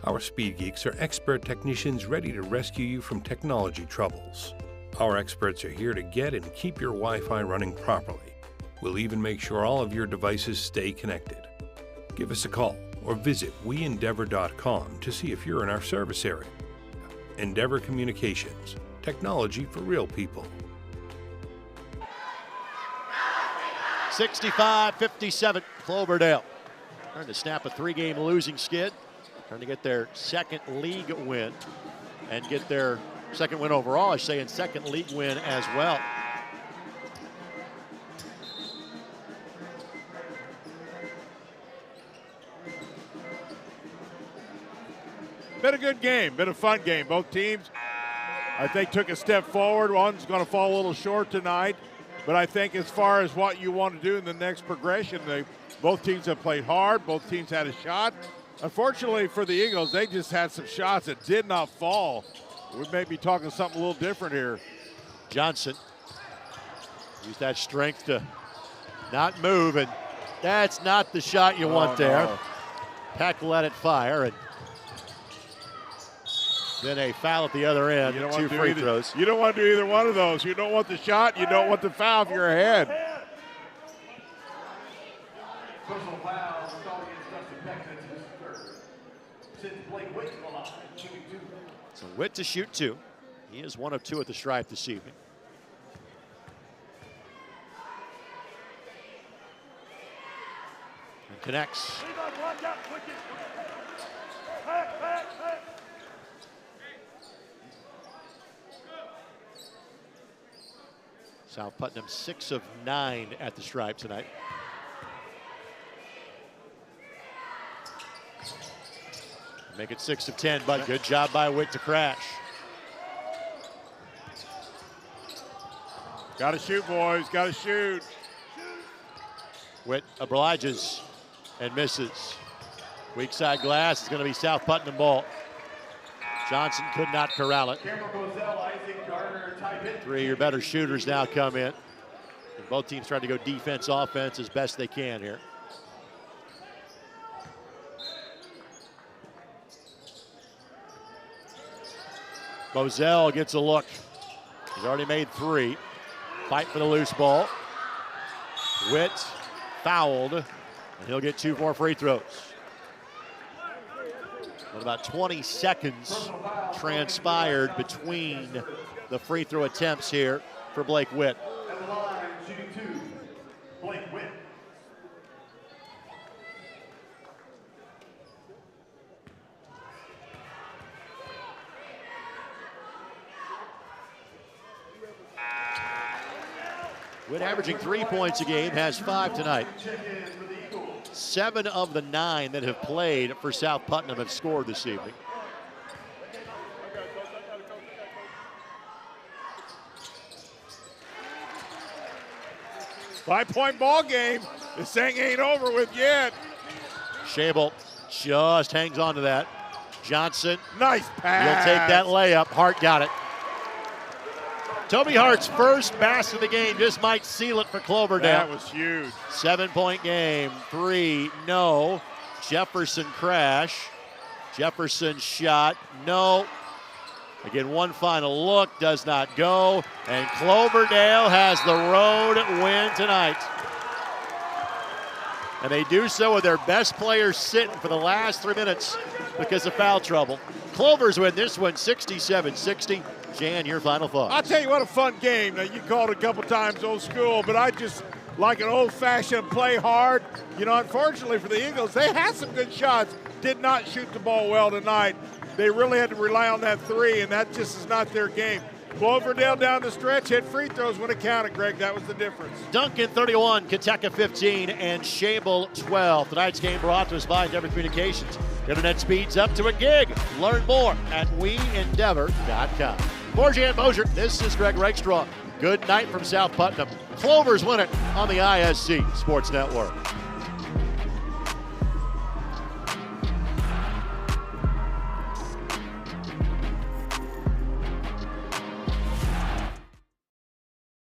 Our Speed Geeks are expert technicians ready to rescue you from technology troubles. Our experts are here to get and keep your Wi-Fi running properly. We'll even make sure all of your devices stay connected. Give us a call or visit weendeavor.com to see if you're in our service area. Endeavor Communications. Technology for real people. 65-57, Cloverdale. Trying to snap a 3-game losing skid. Trying to get their second league win and get their second win overall, I say, and second league win as well. Been a good game, been a fun game. Both teams, I think, took a step forward. One's going to fall a little short tonight. But I think as far as what you want to do in the next progression, both teams have played hard. Both teams had a shot. Unfortunately for the Eagles, they just had some shots that did not fall. We may be talking something a little different here. Johnson used that strength to not move, and that's not the shot you want there. No. Peck let it fire, and then a foul at the other end, 2 free throws. You don't want to do either one of those. You don't want the shot, you don't want the foul if you're ahead. So Witt to shoot 2. He is 1 of 2 at the stripe this evening. And connects. South Putnam 6 of 9 at the stripe tonight. Make it 6 of 10, but good job by Witt to crash. Got to shoot, boys. Got to shoot. Witt obliges and misses. Weak side glass is going to be South Putnam ball. Johnson could not corral it. 3 of your better shooters now come in. And both teams trying to go defense, offense as best they can here. Moselle gets a look. He's already made 3. Fight for the loose ball. Witt fouled, and he'll get 2 more free throws. But about 20 seconds transpired between the free throw attempts here for Blake Witt. At the line, shooting 2, Blake Witt. Witt averaging 3 points a game, has 5 tonight. 7 of the 9 that have played for South Putnam have scored this evening. Five-point ball game. This thing ain't over with yet. Schabel just hangs on to that. Johnson. Nice pass. He'll take that layup. Hart got it. Toby Hart's first basket of the game just might seal it for Cloverdale. That was huge. 7-point game. 3, no. Jefferson crash. Jefferson shot, no. Again, one final look, does not go. And Cloverdale has the road win tonight. And they do so with their best players sitting for the last 3 minutes because of foul trouble. Clovers win this one 67-60. Jan, your final thoughts. I'll tell you what, a fun game. Now, you called it a couple times old school, but I just like an old-fashioned play hard. You know, unfortunately for the Eagles, they had some good shots, did not shoot the ball well tonight. They really had to rely on that 3, and that just is not their game. Cloverdale down the stretch, hit free throws when it counted, Greg. That was the difference. Duncan 31, Kentucky 15, and Schabel 12. Tonight's game brought to us by Endeavor Communications. Internet speeds up to a gig. Learn more at weendeavor.com. For Jan Mosier, this is Greg Rakestraw. Good night from South Putnam. Clovers win it on the ISC Sports Network.